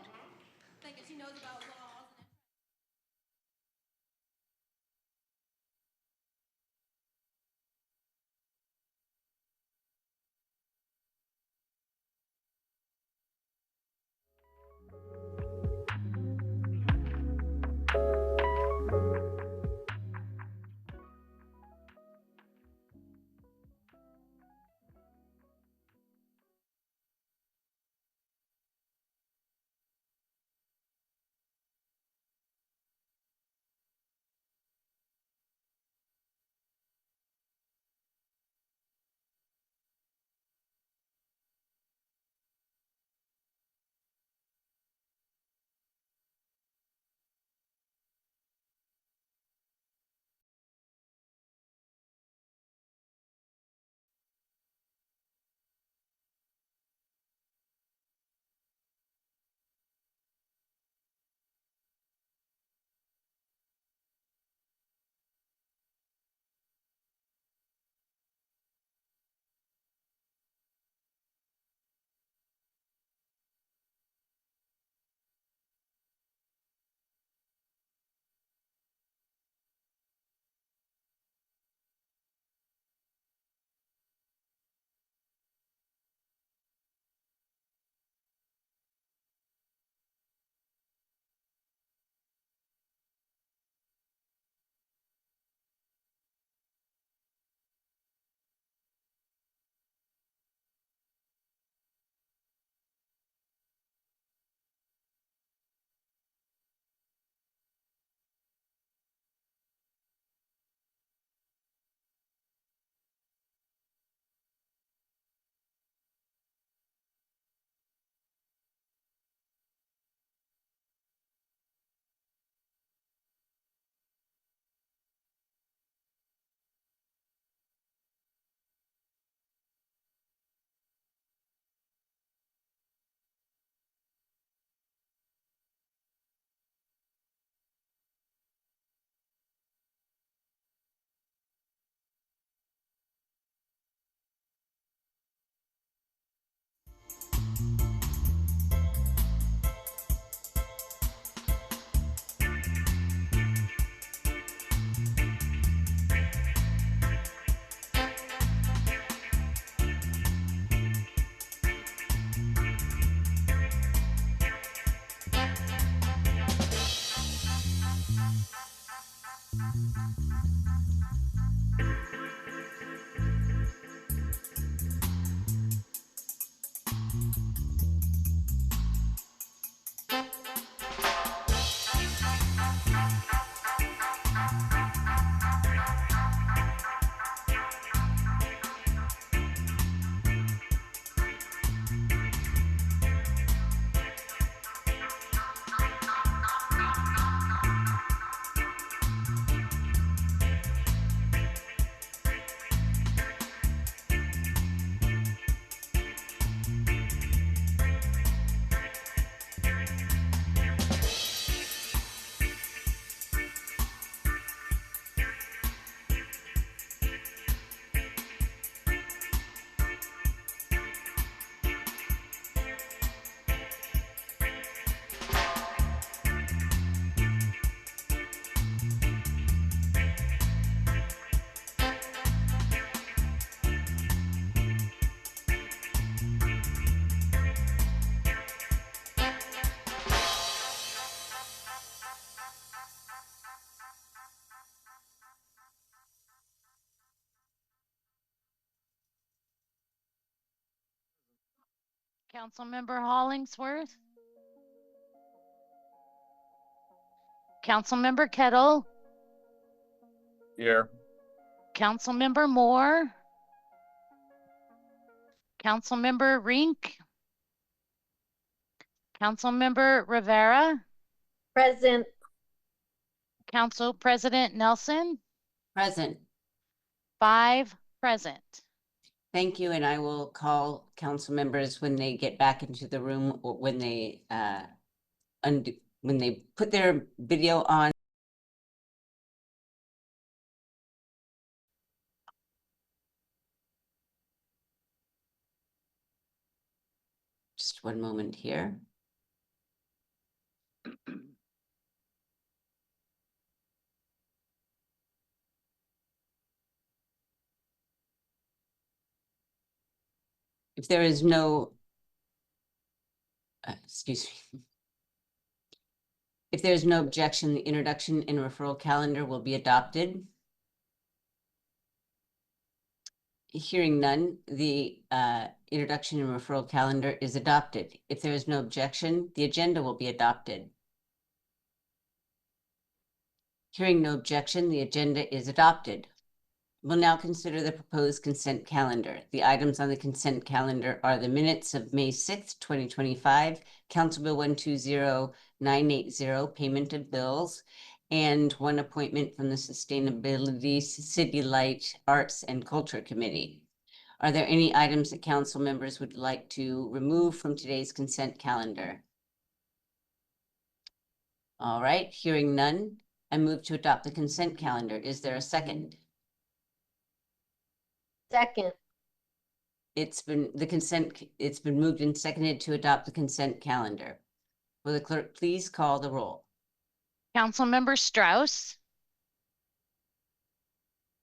Councilmember Hollingsworth. Councilmember Kettle. Here. Councilmember Moore. Councilmember Rink. Councilmember Rivera. Present. Council President Nelson. Present. 5 present. Thank you, and I will call council members when they get back into the room or when they put their video on. Just one moment here. If there is no, excuse me. If there is no objection, the introduction and referral calendar will be adopted. Hearing none, the introduction and referral calendar is adopted. If there is no objection, the agenda will be adopted. Hearing no objection, the agenda is adopted. We'll now consider the proposed consent calendar. The items on the consent calendar are the minutes of May 6th, 2025, Council Bill 120980, payment of bills, and one appointment from the Sustainability City Light Arts and Culture Committee. Are there any items that council members would like to remove from today's consent calendar? All right, hearing none, I move to adopt the consent calendar. Is there a second? Second. It's been moved and seconded to adopt the consent calendar. Will the clerk please call the roll? Councilmember Strauss.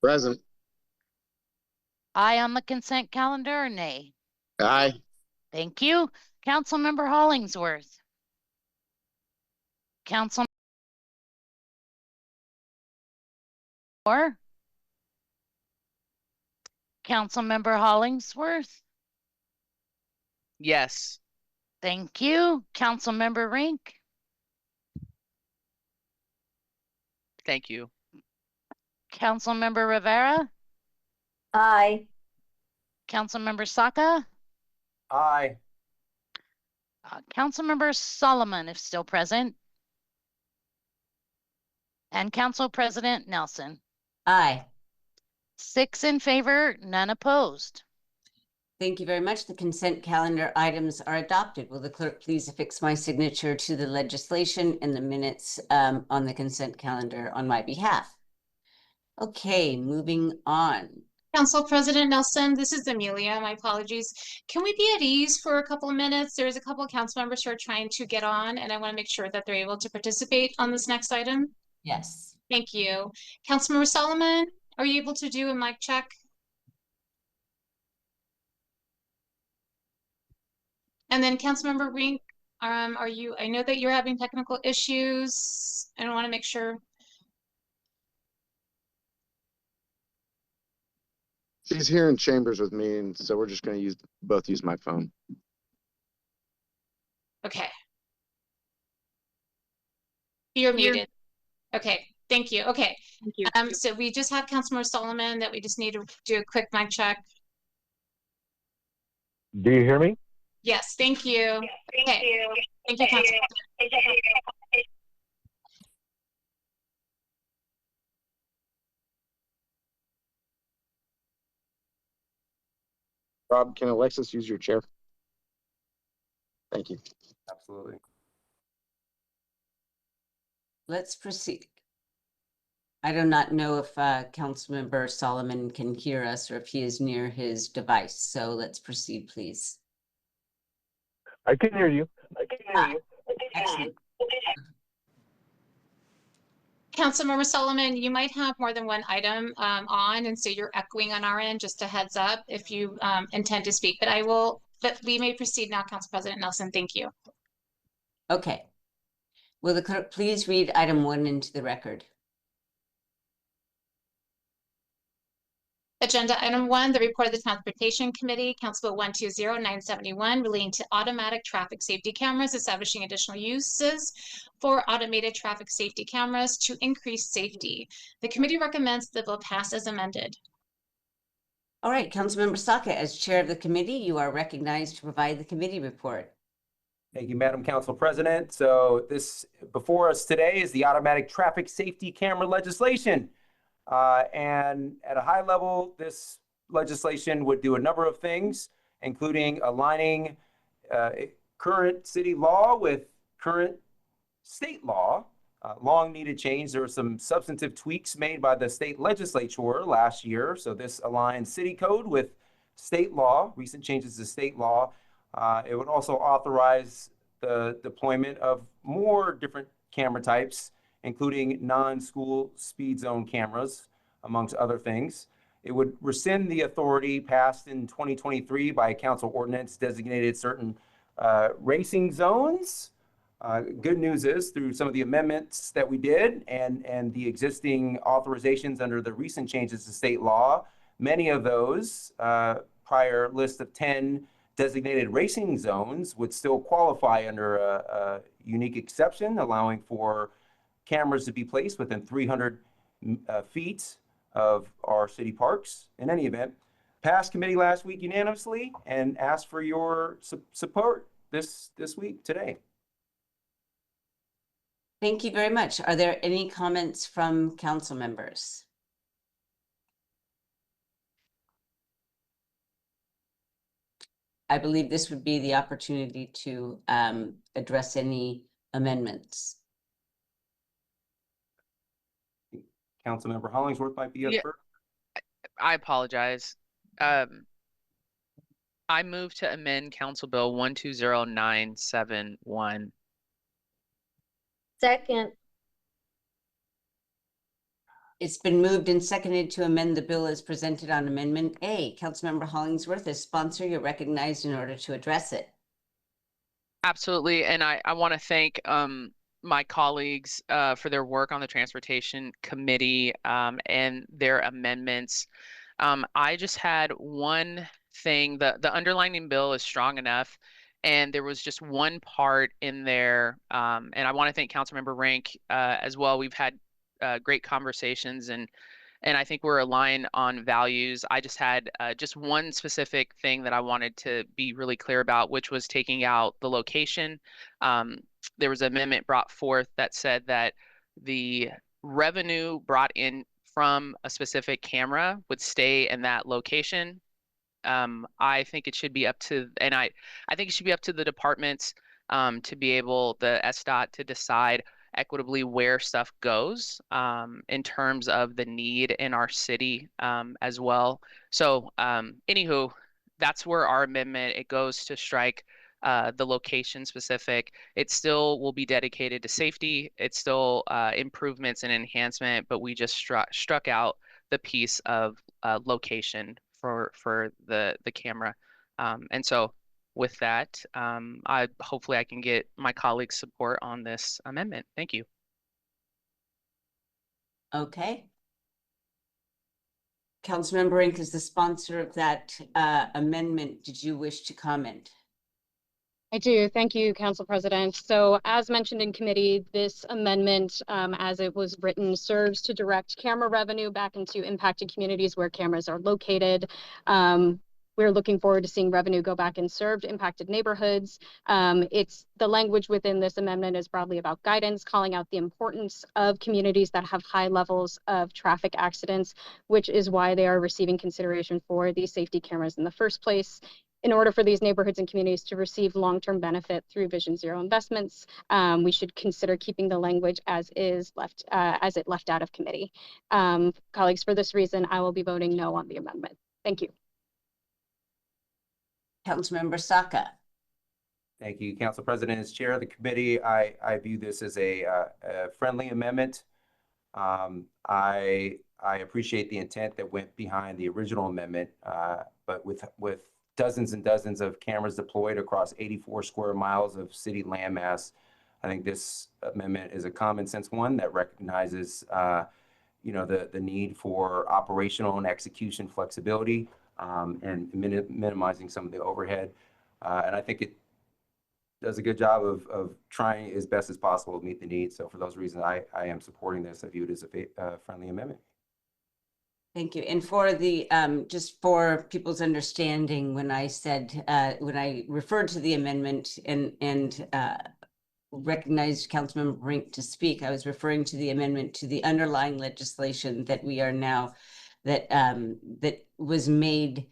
Present. Aye on the consent calendar or nay? Aye. Thank you. Councilmember Hollingsworth. Council Moore. Councilmember Hollingsworth. Yes. Thank you. Councilmember Rink. Thank you. Councilmember Rivera. Aye. Councilmember Saka. Aye. Councilmember Solomon, if still present. And Council President Nelson. Aye. 6 in favor, none opposed. Thank you very much. The consent calendar items are adopted. Will the clerk please affix my signature to the legislation and the minutes on the consent calendar on my behalf? Okay, moving on. Council President Nelson, this is Amelia. My apologies. Can we be at ease for a couple of minutes? There's a couple of council members who are trying to get on, and I want to make sure that they're able to participate on this next item. Yes. Thank you. Councilmember Solomon, are you able to do a mic check? And then Councilmember Rink, are you, I know that you're having technical issues. I want to make sure. She's here in chambers with me, and so we're just going to both use my phone. Okay. You're muted. Okay, thank you. Okay. Thank you. So we just have Councilmember Solomon that we just need to do a quick mic check. Do you hear me? Yes, thank you. Okay. Thank you, Councilmember. Rob, can Alexis use your chair? Thank you. Absolutely. Let's proceed. I do not know if Councilmember Solomon can hear us or if he is near his device. So let's proceed, please. I can hear you. Excellent. Councilmember Solomon, you might have more than one item on, and so you're echoing on our end, just a heads up if you intend to speak, but we may proceed now, Council President Nelson. Thank you. Okay. Will the clerk please read item 1 into the record? Agenda item 1, the report of the Transportation Committee, Council Bill 120971, relating to automatic traffic safety cameras, establishing additional uses for automated traffic safety cameras to increase safety. The committee recommends the bill pass as amended. All right, Councilmember Saka, as chair of the committee, you are recognized to provide the committee report. Thank you, Madam Council President. So this before us today is the automatic traffic safety camera legislation. And at a high level, this legislation would do a number of things, including aligning current city law with current state law. Long needed change. There were some substantive tweaks made by the state legislature last year. So this aligns city code with state law, recent changes to state law. It would also authorize the deployment of more different camera types, including non-school speed zone cameras, amongst other things. It would rescind the authority passed in 2023 by council ordinance designated certain racing zones. Good news is through some of the amendments that we did and the existing authorizations under the recent changes to state law, many of those prior list of 10 designated racing zones would still qualify under a unique exception, allowing for cameras to be placed within 300 feet of our city parks. In any event, passed committee last week unanimously and asked for your support this week today. Thank you very much. Are there any comments from council members? I believe this would be the opportunity to address any amendments. Councilmember Hollingsworth might be up first. I apologize. I move to amend Council Bill 120971. Second. It's been moved and seconded to amend the bill as presented on Amendment A. Councilmember Hollingsworth, as sponsor, you're recognized in order to address it. Absolutely, and I want to thank my colleagues for their work on the Transportation Committee and their amendments. I just had one thing. The underlining bill is strong enough, and there was just one part in there, and I want to thank Councilmember Rank as well. We've had great conversations, and I think we're aligned on values. I just had just one specific thing that I wanted to be really clear about, which was taking out the location. There was an amendment brought forth that said that the revenue brought in from a specific camera would stay in that location. I think it should be up to, and I think it should be up to the departments to be able, the SDOT, to decide equitably where stuff goes in terms of the need in our city as well. So anywho, that's where our amendment, it goes to strike the location specific. It still will be dedicated to safety. It's still improvements and enhancement, but we just struck out the piece of location for the camera. And so with that, hopefully I can get my colleagues' support on this amendment. Thank you. Okay. Councilmember Rank is the sponsor of that amendment. Did you wish to comment? I do. Thank you, Council President. So as mentioned in committee, this amendment, as it was written, serves to direct camera revenue back into impacted communities where cameras are located. We're looking forward to seeing revenue go back and serve impacted neighborhoods. It's the language within this amendment is broadly about guidance, calling out the importance of communities that have high levels of traffic accidents, which is why they are receiving consideration for these safety cameras in the first place. In order for these neighborhoods and communities to receive long-term benefit through Vision Zero investments, we should consider keeping the language as it left out of committee. Colleagues, for this reason, I will be voting no on the amendment. Thank you. Councilmember Saka. Thank you, Council President. As chair of the committee, I view this as a friendly amendment. I appreciate the intent that went behind the original amendment, but with dozens and dozens of cameras deployed across 84 square miles of city landmass, I think this amendment is a common sense one that recognizes the need for operational and execution flexibility, and minimizing some of the overhead. And I think it does a good job of trying as best as possible to meet the needs. So for those reasons, I am supporting this. I view it as a friendly amendment. Thank you. And for the, just for people's understanding, when I said, when I referred to the amendment and recognized Councilmember Brink to speak, I was referring to the amendment to the underlying legislation that we are now, that was made,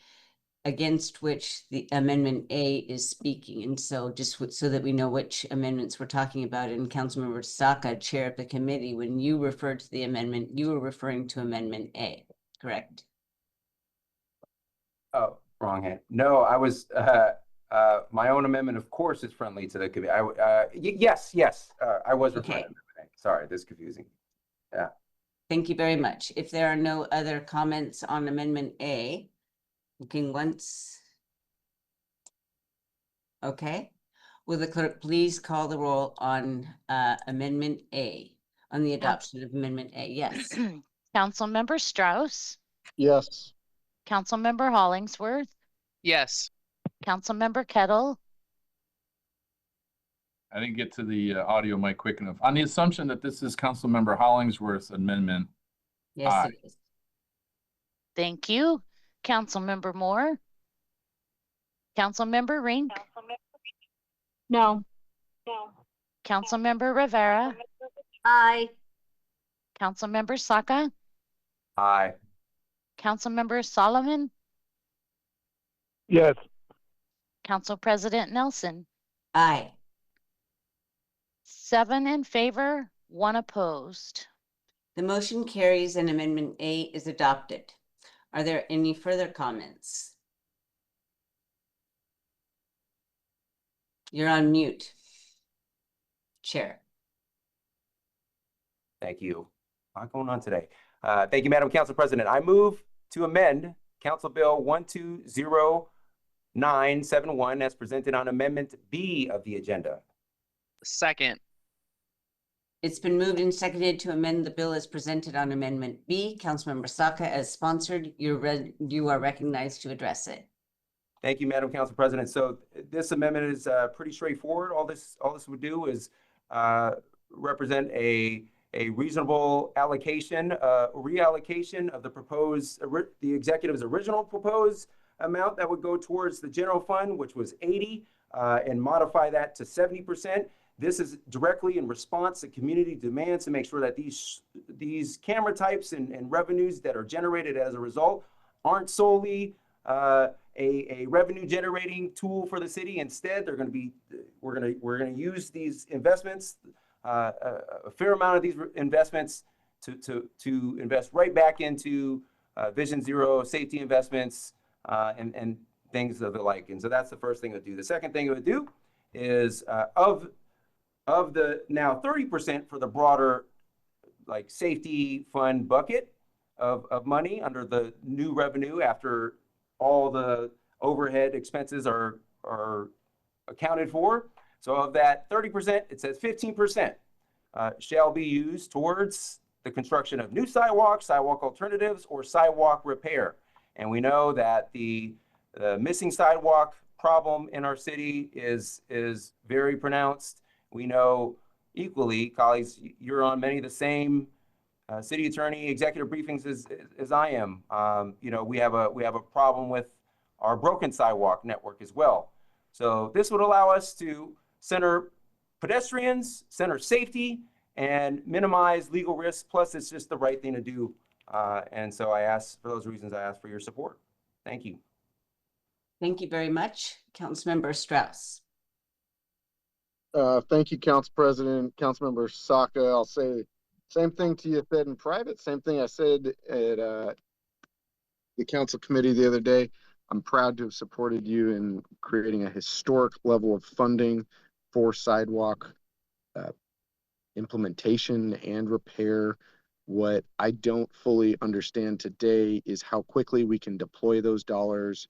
against which the Amendment A is speaking. And so just so that we know which amendments we're talking about, and Councilmember Saka, chair of the committee, when you referred to the amendment, you were referring to Amendment A, correct? Oh, wrong hand. No, I was, my own amendment, of course, is friendly to the committee. Yes, I was referring to Amendment A. Sorry, this is confusing. Yeah. Thank you very much. If there are no other comments on Amendment A, looking once. Okay. Will the clerk please call the roll on Amendment A, on the adoption of Amendment A? Yes. Councilmember Strauss, Yes. Councilmember Hollingsworth, Yes. Councilmember Kettle, I didn't get to the audio mic quick enough. On the assumption that this is Councilmember Hollingsworth's amendment. Yes, Aye. it is. thank you. Councilmember Moore, Councilmember Rink, No. Councilmember Rivera, Aye. Councilmember Saka, Aye. Councilmember Solomon, Yes. Council President Nelson. Aye. 7 in favor, 1 opposed. The motion carries and Amendment A is adopted. Are there any further comments? You're on mute, Chair. Thank you. A lot going on today. Thank you, Madam Council President. I move to amend Council Bill 120971 as presented on Amendment B of the agenda. Second. It's been moved and seconded to amend the bill as presented on Amendment B. Councilmember Saka, as sponsored, you are recognized to address it. Thank you, Madam Council President. So this amendment is pretty straightforward. All this would do is represent a reasonable allocation, reallocation of the proposed, the executive's original proposed amount that would go towards the general fund, which was 80, and modify that to 70%. This is directly in response to community demands to make sure that these camera types and revenues that are generated as a result aren't solely a revenue generating tool for the city. Instead, they're going to be, we're going to use these investments, a fair amount of these investments to invest right back into Vision Zero safety investments and things of the like. And so that's the first thing it would do. The second thing it would do is of the now 30% for the broader like safety fund bucket of money under the new revenue after all the overhead expenses are accounted for. So of that 30%, it says 15% shall be used towards the construction of new sidewalks, sidewalk alternatives, or sidewalk repair. And we know that the missing sidewalk problem in our city is very pronounced. We know equally, colleagues, you're on many of the same city attorney executive briefings as I am. You know, we have a problem with our broken sidewalk network as well. So this would allow us to center pedestrians, center safety, and minimize legal risks. Plus, it's just the right thing to do. And so I ask, for those reasons, I ask for your support. Thank you. Thank you very much. Councilmember Strauss. Thank you, Council President. Councilmember Saka, I'll say same thing to you said in private, same thing I said at the council committee the other day. I'm proud to have supported you in creating a historic level of funding for sidewalk implementation and repair. What I don't fully understand today is how quickly we can deploy those dollars.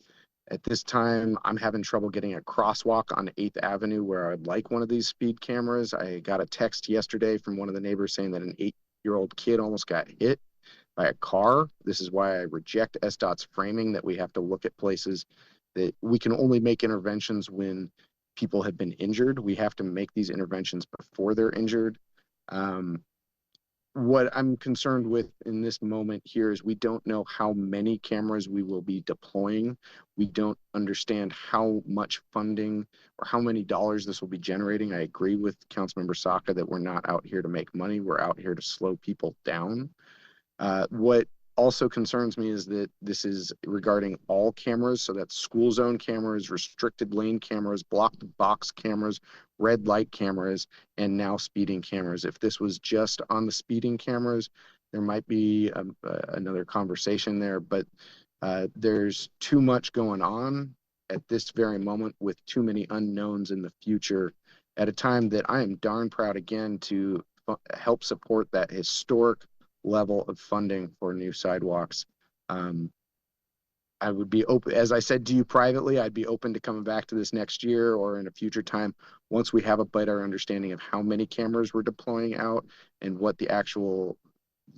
At this time, I'm having trouble getting a crosswalk on 8th Avenue where I'd like one of these speed cameras. I got a text yesterday from one of the neighbors saying that an 8-year-old kid almost got hit by a car. This is why I reject SDOT's framing that we have to look at places that we can only make interventions when people have been injured. We have to make these interventions before they're injured. What I'm concerned with in this moment here is we don't know how many cameras we will be deploying. We don't understand how much funding or how many dollars this will be generating. I agree with Councilmember Saka that we're not out here to make money. We're out here to slow people down. What also concerns me is that this is regarding all cameras. So that's school zone cameras, restricted lane cameras, blocked box cameras, red light cameras, and now speeding cameras. If this was just on the speeding cameras, there might be another conversation there, but there's too much going on at this very moment with too many unknowns in the future at a time that I am darn proud again to help support that historic level of funding for new sidewalks. I would be open, as I said to you privately, I'd be open to coming back to this next year or in a future time once we have a better understanding of how many cameras we're deploying out and what the actual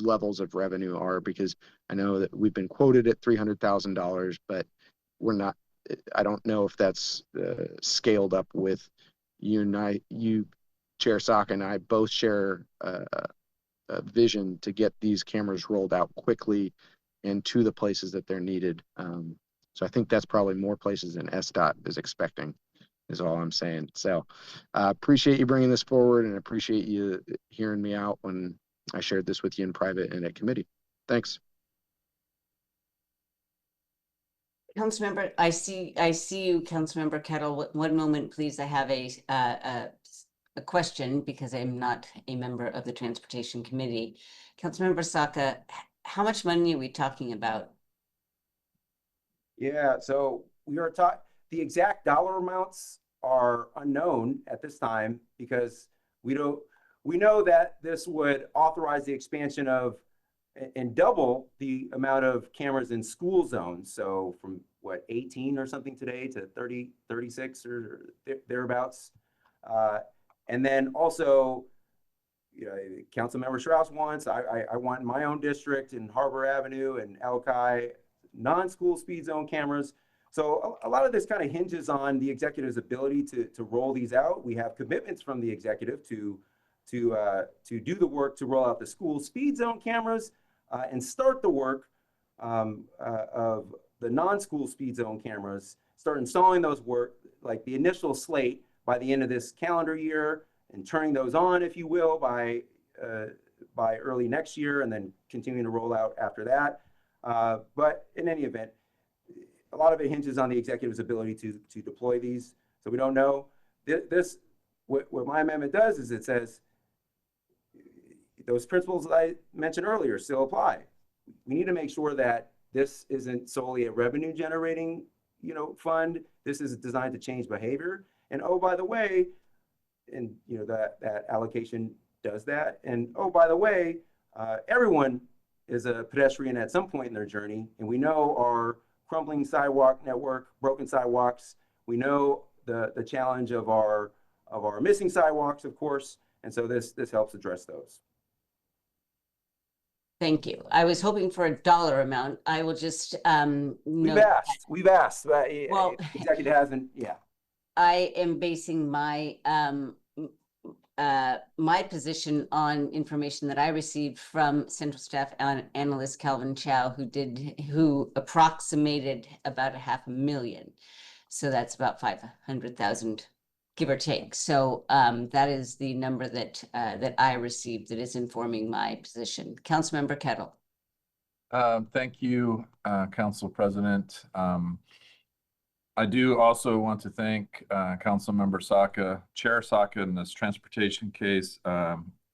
levels of revenue are, because I know that we've been quoted at $300,000, but we're not, I don't know if that's scaled up with you, Chair Saka, and I both share a vision to get these cameras rolled out quickly and to the places that they're needed. So I think that's probably more places than SDOT is expecting, is all I'm saying. So appreciate you bringing this forward and appreciate you hearing me out when I shared this with you in private and at committee. Thanks. Councilmember, I see you, Councilmember Kettle. One moment, please. I have a question because I'm not a member of the Transportation Committee. Councilmember Saka, how much money are we talking about? Yeah, so we are talking, the exact dollar amounts are unknown at this time because we know that this would authorize the expansion of and double the amount of cameras in school zones. So from what, 18 or something today to 30, 36 or thereabouts. And then also, you know, Councilmember Strauss wants, I want in my own district in Harbor Avenue and Alki, non-school speed zone cameras. So a lot of this kind of hinges on the executive's ability to roll these out. We have commitments from the executive to do the work to roll out the school speed zone cameras and start the work of the non-school speed zone cameras, start installing those like the initial slate by the end of this calendar year and turning those on, if you will, by early next year and then continuing to roll out after that. But in any event, a lot of it hinges on the executive's ability to deploy these. So we don't know. What my amendment does is it says those principles that I mentioned earlier still apply. We need to make sure that this isn't solely a revenue generating, fund. This is designed to change behavior. And oh, by the way, and that allocation does that. And oh, by the way, everyone is a pedestrian at some point in their journey. And we know our crumbling sidewalk network, broken sidewalks. We know the challenge of our missing sidewalks, of course. And so this helps address those. Thank you. I was hoping for a dollar amount. I will just We've asked. Well, the executive hasn't. Yeah. I am basing my my position on information that I received from Central Staff Analyst Calvin Chow, who approximated about $500,000. So that's about 500,000, give or take. So that is the number that I received that is informing my position. Councilmember Kettle. Thank you, Council President. I do also want to thank Councilmember Saka, Chair Saka in this transportation case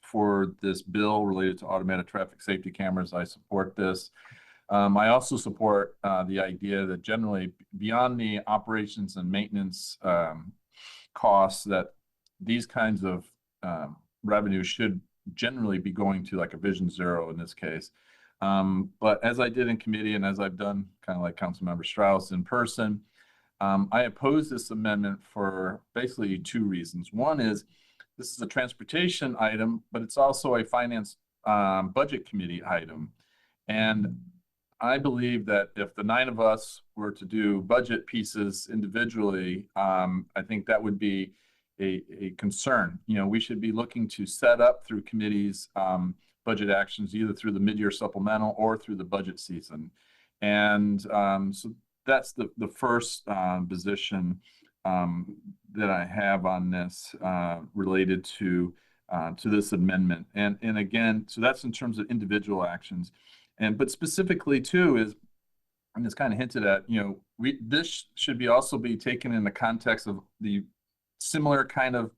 for this bill related to automated traffic safety cameras. I support this. I also support the idea that generally beyond the operations and maintenance costs, that these kinds of revenue should generally be going to like a Vision Zero in this case. But as I did in committee and as I've done kind of like Councilmember Strauss in person, I oppose this amendment for basically two reasons. One is this is a transportation item, but it's also a finance budget committee item. And I believe that if the 9 of us were to do budget pieces individually, I think that would be a concern. You know, we should be looking to set up through committees budget actions, either through the mid-year supplemental or through the budget season. And so that's the first position that I have on this related to this amendment. And again, so that's in terms of individual actions. But specifically too is, and it's kind of hinted at, you know, this should also be taken in the context of the similar kind of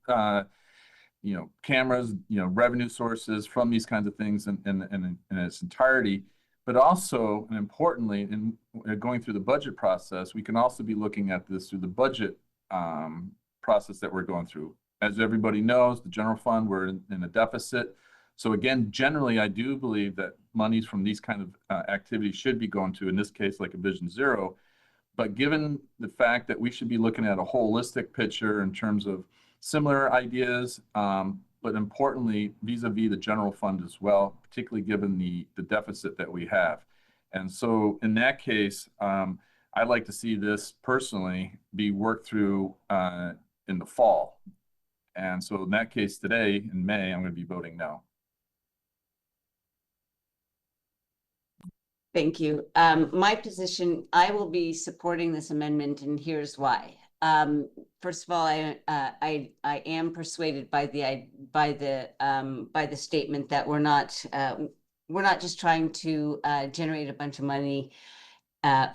you know, cameras, you know, revenue sources from these kinds of things in its entirety. But also, and importantly, in going through the budget process, we can also be looking at this through the budget process that we're going through. As everybody knows, the general fund, we're in a deficit. So again, generally, I do believe that monies from these kind of activities should be going to, in this case, like a Vision Zero. But given the fact that we should be looking at a holistic picture in terms of similar ideas, but importantly, vis-a-vis the general fund as well, particularly given the deficit that we have. And so in that case, I'd like to see this personally be worked through in the fall. And so in that case today, in May, I'm going to be voting no. Thank you. My position, I will be supporting this amendment, and here's why. First of all, I am persuaded by the statement that we're not just trying to generate a bunch of money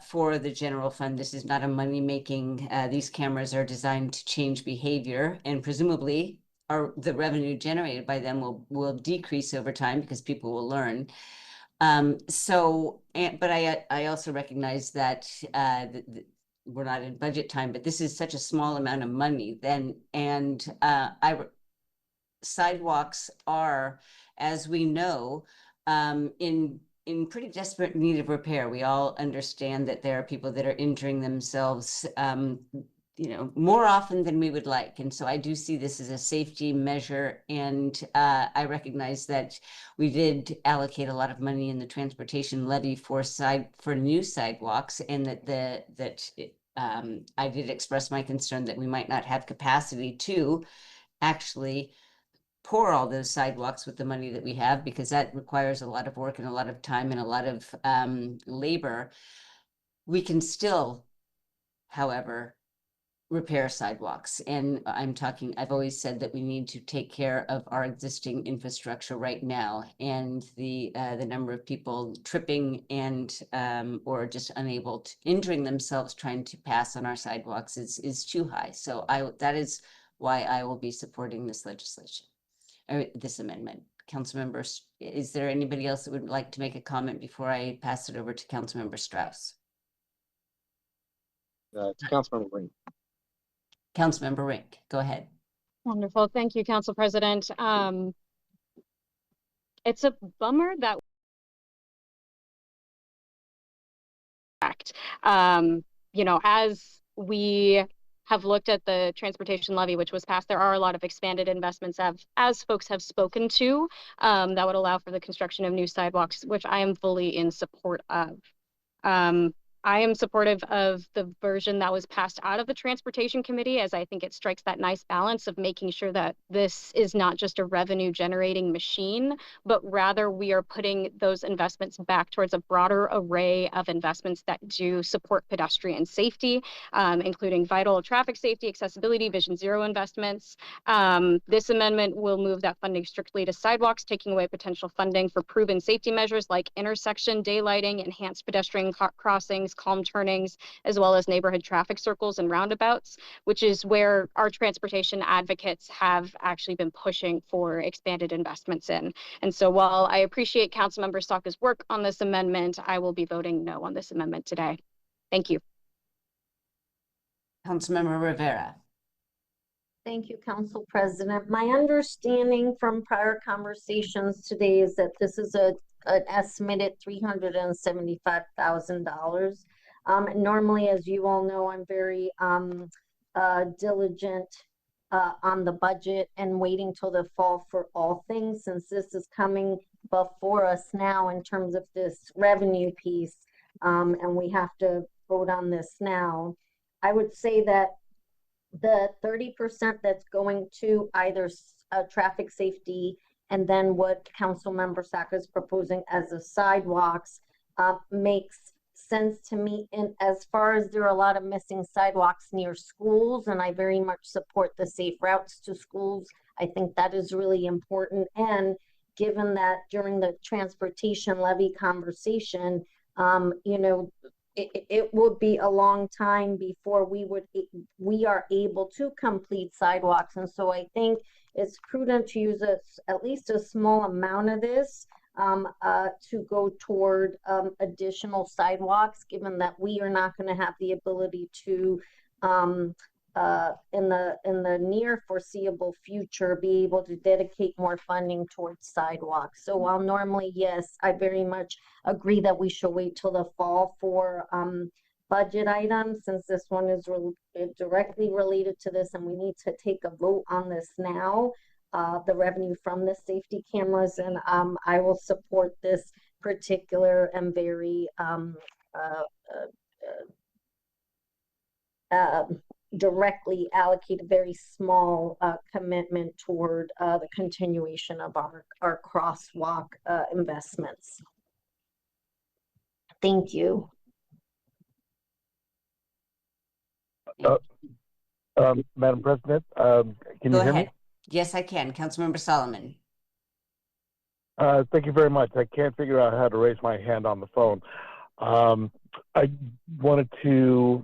for the general fund. This is not a money making. These cameras are designed to change behavior, and presumably the revenue generated by them will decrease over time because people will learn. But I also recognize that we're not in budget time, but this is such a small amount of money then, and sidewalks are, as we know, in pretty desperate need of repair. We all understand that there are people that are injuring themselves you know, more often than we would like. And so I do see this as a safety measure. And I recognize that we did allocate a lot of money in the transportation levy for new sidewalks, and that I did express my concern that we might not have capacity to actually pour all those sidewalks with the money that we have, because that requires a lot of work and a lot of time and a lot of labor. We can still, however, repair sidewalks. And I've always said that we need to take care of our existing infrastructure right now. And the number of people tripping and or just injuring themselves trying to pass on our sidewalks is too high. So that is why I will be supporting this legislation, or this amendment. Council members, is there anybody else that would like to make a comment before I pass it over to Councilmember Strauss? It's Councilmember Ring. Councilmember Rink, go ahead. Wonderful. Thank you, Council President. It's a bummer that you know, as we have looked at the transportation levy, which was passed, there are a lot of expanded investments as folks have spoken to, that would allow for the construction of new sidewalks, which I am fully in support of. I am supportive of the version that was passed out of the Transportation Committee, as I think it strikes that nice balance of making sure that this is not just a revenue generating machine, but rather we are putting those investments back towards a broader array of investments that do support pedestrian safety, including vital traffic safety, accessibility, Vision Zero investments. This amendment will move that funding strictly to sidewalks, taking away potential funding for proven safety measures like intersection daylighting, enhanced pedestrian crossings, calm turnings, as well as neighborhood traffic circles and roundabouts, which is where our transportation advocates have actually been pushing for expanded investments in. And so while I appreciate Councilmember Saka's work on this amendment, I will be voting no on this amendment today. Thank you. Councilmember Rivera. Thank you, Council President. My understanding from prior conversations today is that this is an estimated $375,000. Normally, as you all know, I'm very diligent on the budget and waiting till the fall for all things, since this is coming before us now in terms of this revenue piece, and we have to vote on this now. I would say that the 30% that's going to either traffic safety and then what Councilmember Saka is proposing as the sidewalks makes sense to me. And as far as there are a lot of missing sidewalks near schools, and I very much support the safe routes to schools, I think that is really important. And given that during the transportation levy conversation, you know, it would be a long time before we are able to complete sidewalks. And so I think it's prudent to use at least a small amount of this to go toward additional sidewalks, given that we are not going to have the ability to in the near foreseeable future be able to dedicate more funding towards sidewalks. So while normally, yes, I very much agree that we should wait till the fall for budget items, since this one is directly related to this and we need to take a vote on this now, the revenue from the safety cameras, and I will support this particular and very directly allocate a very small commitment toward the continuation of our crosswalk investments. Thank you. Madam President, can you Go hear ahead. me? Yes, I can. Councilmember Solomon. Thank you very much. I can't figure out how to raise my hand on the phone. I wanted to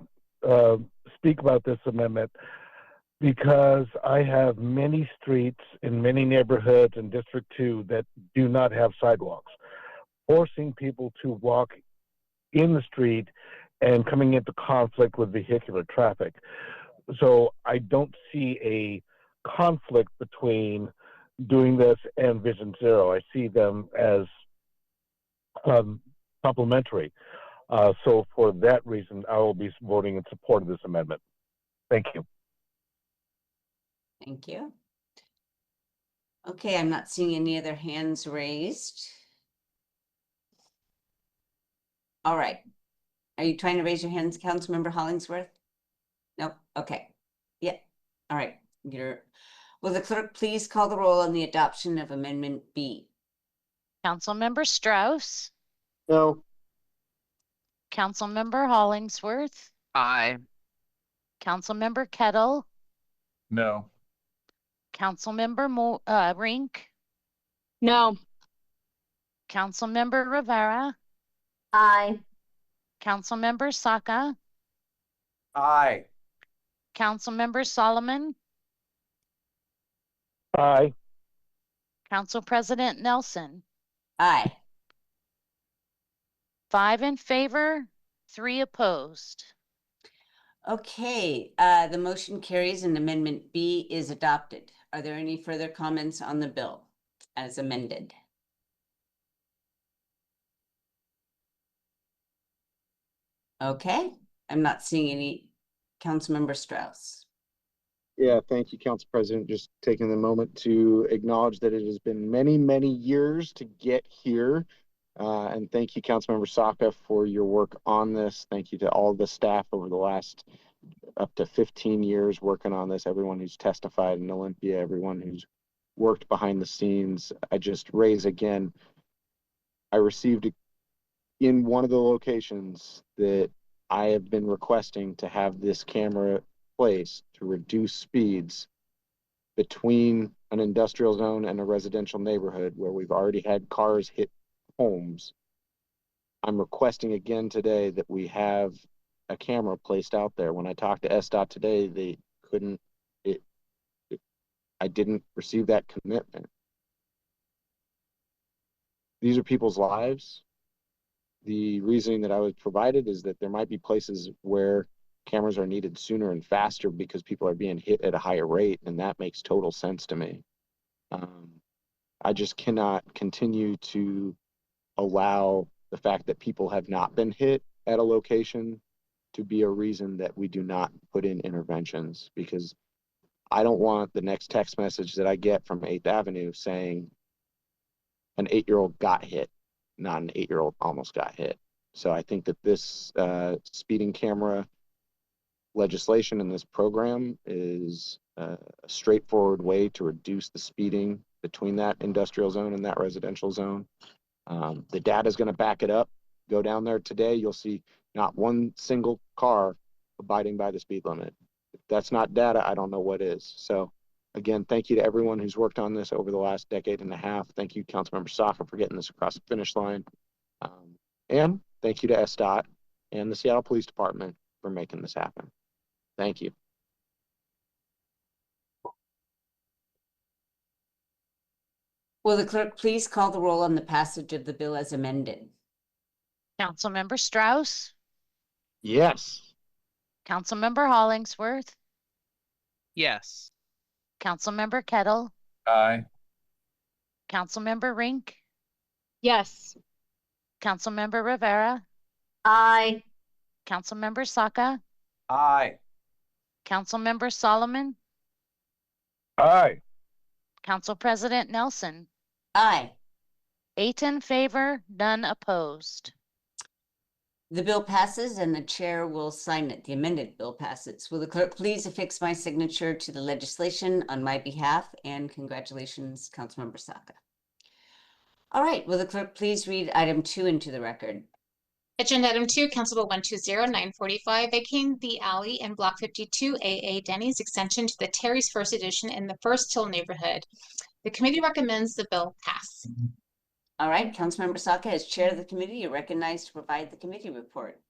speak about this amendment because I have many streets in many neighborhoods in District 2 that do not have sidewalks, forcing people to walk in the street and coming into conflict with vehicular traffic. So I don't see a conflict between doing this and Vision Zero. I see them as complementary. So for that reason, I will be voting in support of this amendment. Thank you. Thank you. Okay, I'm not seeing any other hands raised. All right. Are you trying to raise your hands, Councilmember Hollingsworth? Nope. Okay. Yeah. All right. Will the clerk please call the roll on the adoption of Amendment B? Councilmember Strauss, No. Councilmember Hollingsworth, Aye. Councilmember Kettle, No. Councilmember Rink, No. Councilmember Rivera, Aye. Councilmember Saka, Aye. Councilmember Solomon, Aye. Council President Nelson. Aye. 5 in favor, 3 opposed. Okay, the motion carries and Amendment B is adopted. Are there any further comments on the bill as amended? Okay, I'm not seeing any. Councilmember Strauss. Yeah, thank you, Council President. Just taking the moment to acknowledge that it has been many, many years to get here. And thank you, Councilmember Saka, for your work on this. Thank you to all the staff over the last up to 15 years working on this, everyone who's testified in Olympia, everyone who's worked behind the scenes. I just raise again, I received in one of the locations that I have been requesting to have this camera placed to reduce speeds between an industrial zone and a residential neighborhood where we've already had cars hit homes. I'm requesting again today that we have a camera placed out there. When I talked to SDOT today, they couldn't, I didn't receive that commitment. These are people's lives. The reasoning that I was provided is that there might be places where cameras are needed sooner and faster because people are being hit at a higher rate, and that makes total sense to me. I just cannot continue to allow the fact that people have not been hit at a location to be a reason that we do not put in interventions, because I don't want the next text message that I get from 8th Avenue saying an 8-year-old got hit, not an 8-year-old almost got hit. So I think that this speeding camera legislation in this program is a straightforward way to reduce the speeding between that industrial zone and that residential zone. The data is going to back it up. Go down there today, you'll see not one single car abiding by the speed limit. If that's not data, I don't know what is. So again, thank you to everyone who's worked on this over the last decade and a half. Thank you, Councilmember Saka, for getting this across the finish line. And thank you to SDOT and the Seattle Police Department for making this happen. Thank you. Will the clerk please call the roll on the passage of the bill as amended? Councilmember Strauss, Yes. Councilmember Hollingsworth, Yes. Councilmember Kettle, Aye. Councilmember Rink, Yes. Councilmember Rivera, Aye. Councilmember Saka, Aye. Councilmember Solomon, Aye. Council President Nelson. Aye. 8 in favor, none opposed. The bill passes and the chair will sign it. The amended bill passes. Will the clerk please affix my signature to the legislation on my behalf? And congratulations, Councilmember Saka. All right, will the clerk please read item 2 into the record? Agenda item 2, Council Bill 120-945, vacating the alley in Block 52 AA Denny's extension to the Terry's First Edition in the First Hill neighborhood. The committee recommends the bill pass. All right, Councilmember Saka, as chair of the committee, you're recognized to provide the committee report.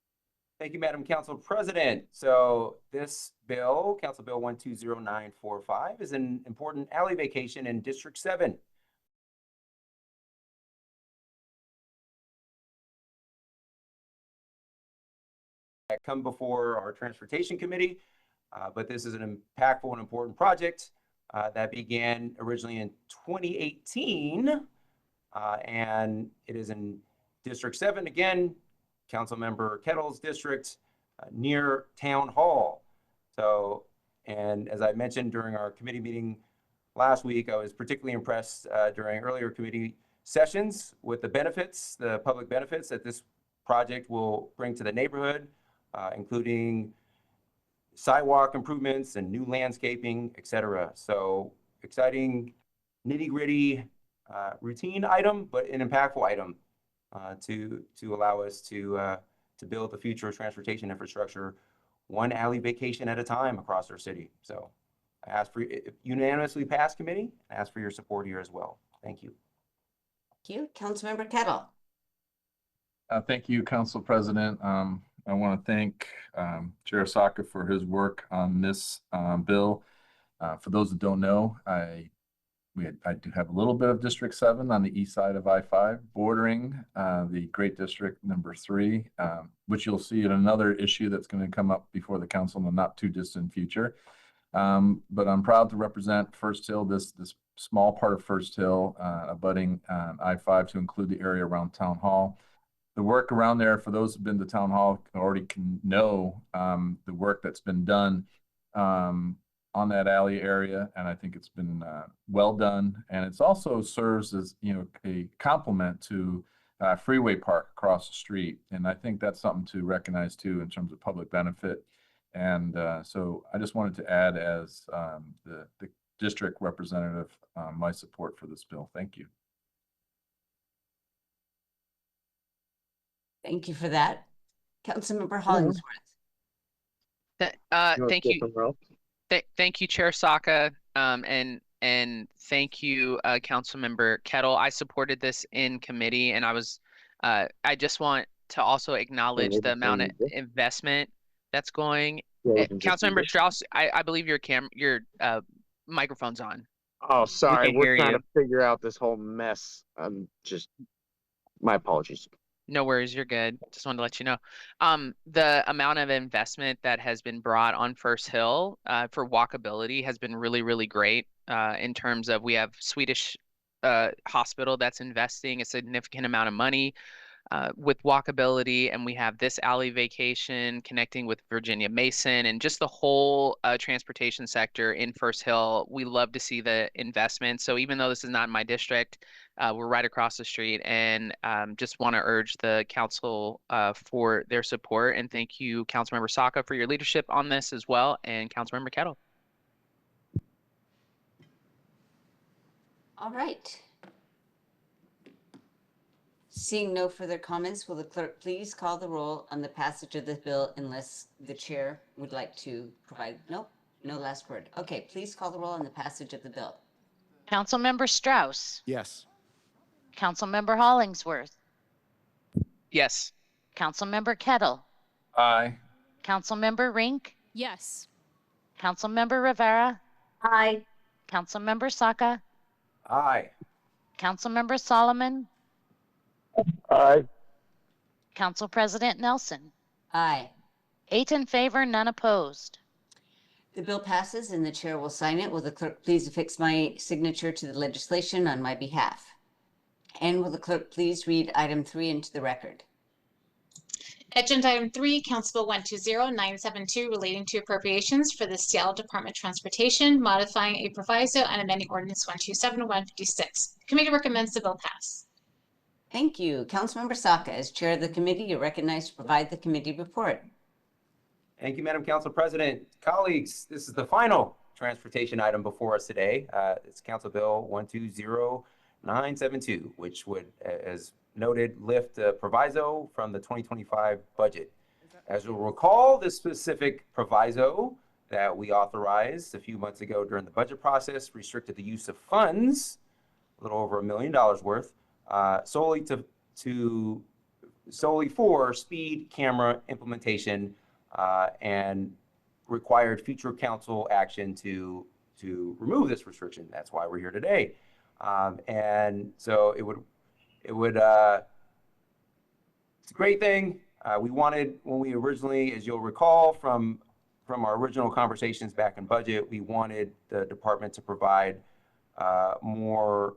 Thank you, Madam Council President. So this bill, Council Bill 120-945, is an important alley vacation in District 7. That come before our Transportation Committee, but this is an impactful and important project that began originally in 2018, and it is in District 7 again, Councilmember Kettle's district, near Town Hall. So, and as I mentioned during our committee meeting last week, I was particularly impressed during earlier committee sessions with the benefits, the public benefits that this project will bring to the neighborhood, including sidewalk improvements and new landscaping, etc. So exciting, nitty-gritty, routine item, but an impactful item to allow us to build the future of transportation infrastructure, one alley vacation at a time across our city. So I ask for unanimously passed committee. I ask for your support here as well. Thank you. Thank you, Councilmember Kettle. Thank you, Council President. I want to thank Chair Saka for his work on this bill. For those that don't know, I do have a little bit of District 7 on the east side of I-5, bordering the Great District number 3, which you'll see in another issue that's going to come up before the council in the not too distant future. But I'm proud to represent First Hill, this small part of First Hill, abutting I-5, to include the area around Town Hall. The work around there, for those who've been to Town Hall, already can know the work that's been done on that alley area, and I think it's been well done. And it's also serves as, you know, a complement to Freeway Park across the street, and I think that's something to recognize too in terms of public benefit. And so I just wanted to add, as the district representative, my support for this bill. Thank you. Thank you for that. Councilmember Hollingsworth. Thank you. Thank you, Chair Saka, and thank you, Councilmember Kettle. I supported this in committee, and I just want to also acknowledge the amount of investment that's going. Councilmember Strauss, I believe your microphone's on. Oh, sorry. We're trying to figure out this whole mess. My apologies. No worries, you're good. Just wanted to let you know. The amount of investment that has been brought on First Hill for walkability has been really, really great in terms of, we have Swedish hospital that's investing a significant amount of money. with walkability, and we have this alley vacation connecting with Virginia Mason and just the whole transportation sector in First Hill. We love to see the investment. So even though this is not in my district, we're right across the street, and just want to urge the council for their support. And thank you, Councilmember Saka, for your leadership on this as well, and Councilmember Kettle. All right. Seeing no further comments, will the clerk please call the roll on the passage of the bill unless the chair would like to provide? Nope, no last word. Okay, please call the roll on the passage of the bill. Councilmember Strauss. Yes. Councilmember Hollingsworth. Yes. Councilmember Kettle. Aye. Councilmember Rink. Yes. Councilmember Rivera. Aye. Councilmember Saka. Aye. Councilmember Solomon. Aye. Council President Nelson. Aye. 8 in favor, none opposed. The bill passes and the chair will sign it. Will the clerk please affix my signature to the legislation on my behalf? And will the clerk please read item 3 into the record? Agenda item 3, Council Bill 120972, relating to appropriations for the Seattle Department of Transportation, modifying a proviso and amending ordinance 127156. Committee recommends the bill pass. Thank you. Councilmember Saka, as chair of the committee, you're recognized to provide the committee report. Thank you, Madam Council President. Colleagues, this is the final transportation item before us today. It's Council Bill 120972, which would, as noted, lift the proviso from the 2025 budget. As you'll recall, this specific proviso that we authorized a few months ago during the budget process restricted the use of funds, a little over $1 million worth, solely for speed camera implementation, and required future council action to remove this restriction. That's why we're here today. And so it's a great thing. We wanted, when we originally, as you'll recall from our original conversations back in budget, we wanted the department to provide more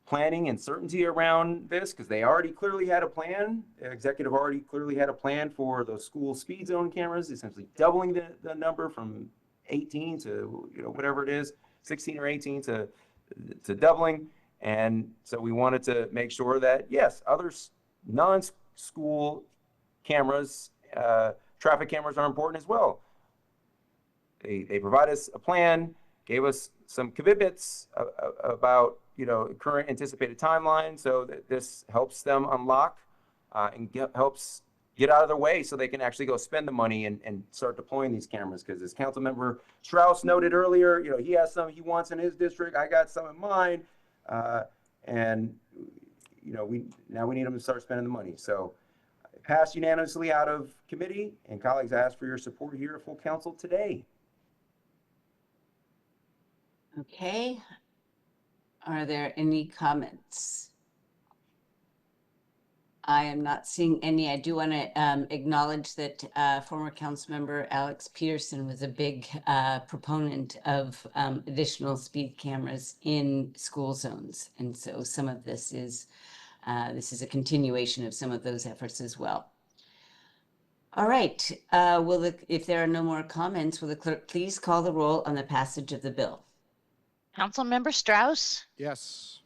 planning and certainty around this, because they already clearly had a plan. The executive already clearly had a plan for those school speed zone cameras, essentially doubling the number from 18 to, whatever it is, 16 or 18 to doubling. And so we wanted to make sure that, yes, other non-school cameras, traffic cameras are important as well. They provide us a plan, gave us some commitments about current anticipated timeline, so that this helps them unlock and helps get out of their way so they can actually go spend the money and start deploying these cameras. Because as Councilmember Strauss noted earlier, he has some he wants in his district. I got some in mine, and we need them to start spending the money. So passed unanimously out of committee, and colleagues, I ask for your support here at full council today. Okay. Are there any comments? I am not seeing any. I do want to acknowledge that former council member Alex Peterson was a big proponent of additional speed cameras in school zones. And so some of this is a continuation of some of those efforts as well. All right. If there are no more comments, will the clerk please call the roll on the passage of the bill? Councilmember Strauss. Yes.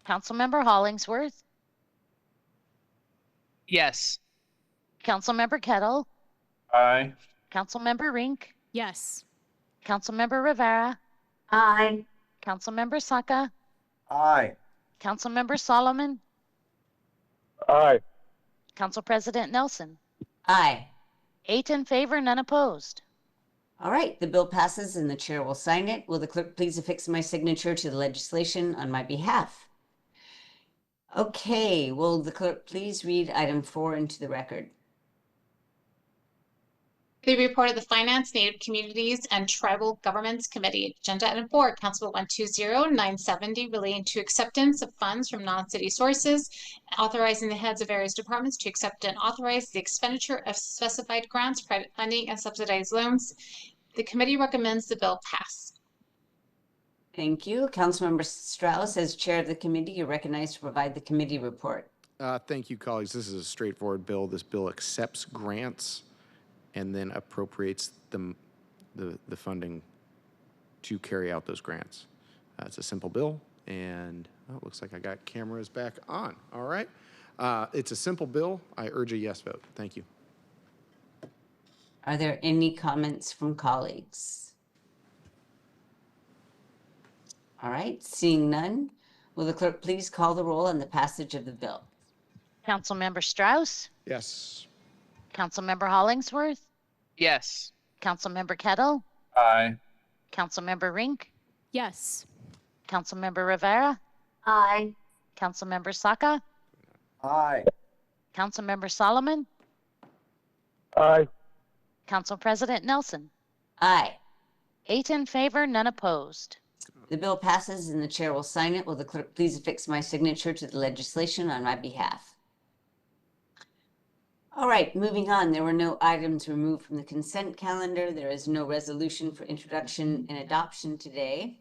Councilmember Hollingsworth. Yes. Councilmember Kettle. Aye. Councilmember Rink. Yes. Councilmember Rivera. Aye. Councilmember Saka. Aye. Councilmember Solomon. Aye. Council President Nelson. Aye. 8 in favor, none opposed. All right, the bill passes and the chair will sign it. Will the clerk please affix my signature to the legislation on my behalf? Okay, will the clerk please read item 4 into the record? The report of the Finance, Native Communities, and Tribal Governments Committee. Agenda item 4, Council Bill 120970, relating to acceptance of funds from non-city sources, authorizing the heads of various departments to accept and authorize the expenditure of specified grants, private funding, and subsidized loans. The committee recommends the bill pass. Thank you. Councilmember Strauss, as chair of the committee, you're recognized to provide the committee report. Thank you, colleagues. This is a straightforward bill. This bill accepts grants and then appropriates the funding to carry out those grants. It's a simple bill, and it looks like I got cameras back on. All right. It's a simple bill. I urge a yes vote. Thank you. Are there any comments from colleagues? All right, seeing none, will the clerk please call the roll on the passage of the bill? Councilmember Strauss, Yes. Councilmember Hollingsworth, Yes. Councilmember Kettle, Aye. Councilmember Rink, Yes. Councilmember Rivera, Aye. Councilmember Saka, Aye. Councilmember Solomon, Aye. Council President Nelson. Aye. 8 in favor, none opposed. The bill passes and the chair will sign it. Will the clerk please affix my signature to the legislation on my behalf? All right, moving on. There were no items removed from the consent calendar. There is no resolution for introduction and adoption today.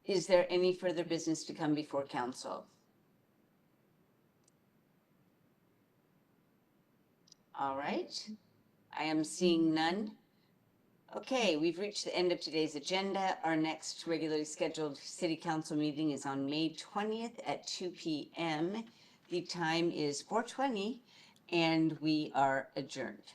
Is there any further business to come before council? All right, I am seeing none. Okay, we've reached the end of today's agenda. Our next regularly scheduled city council meeting is on May 20th at 2 p.m. The time is 4:20 and we are adjourned.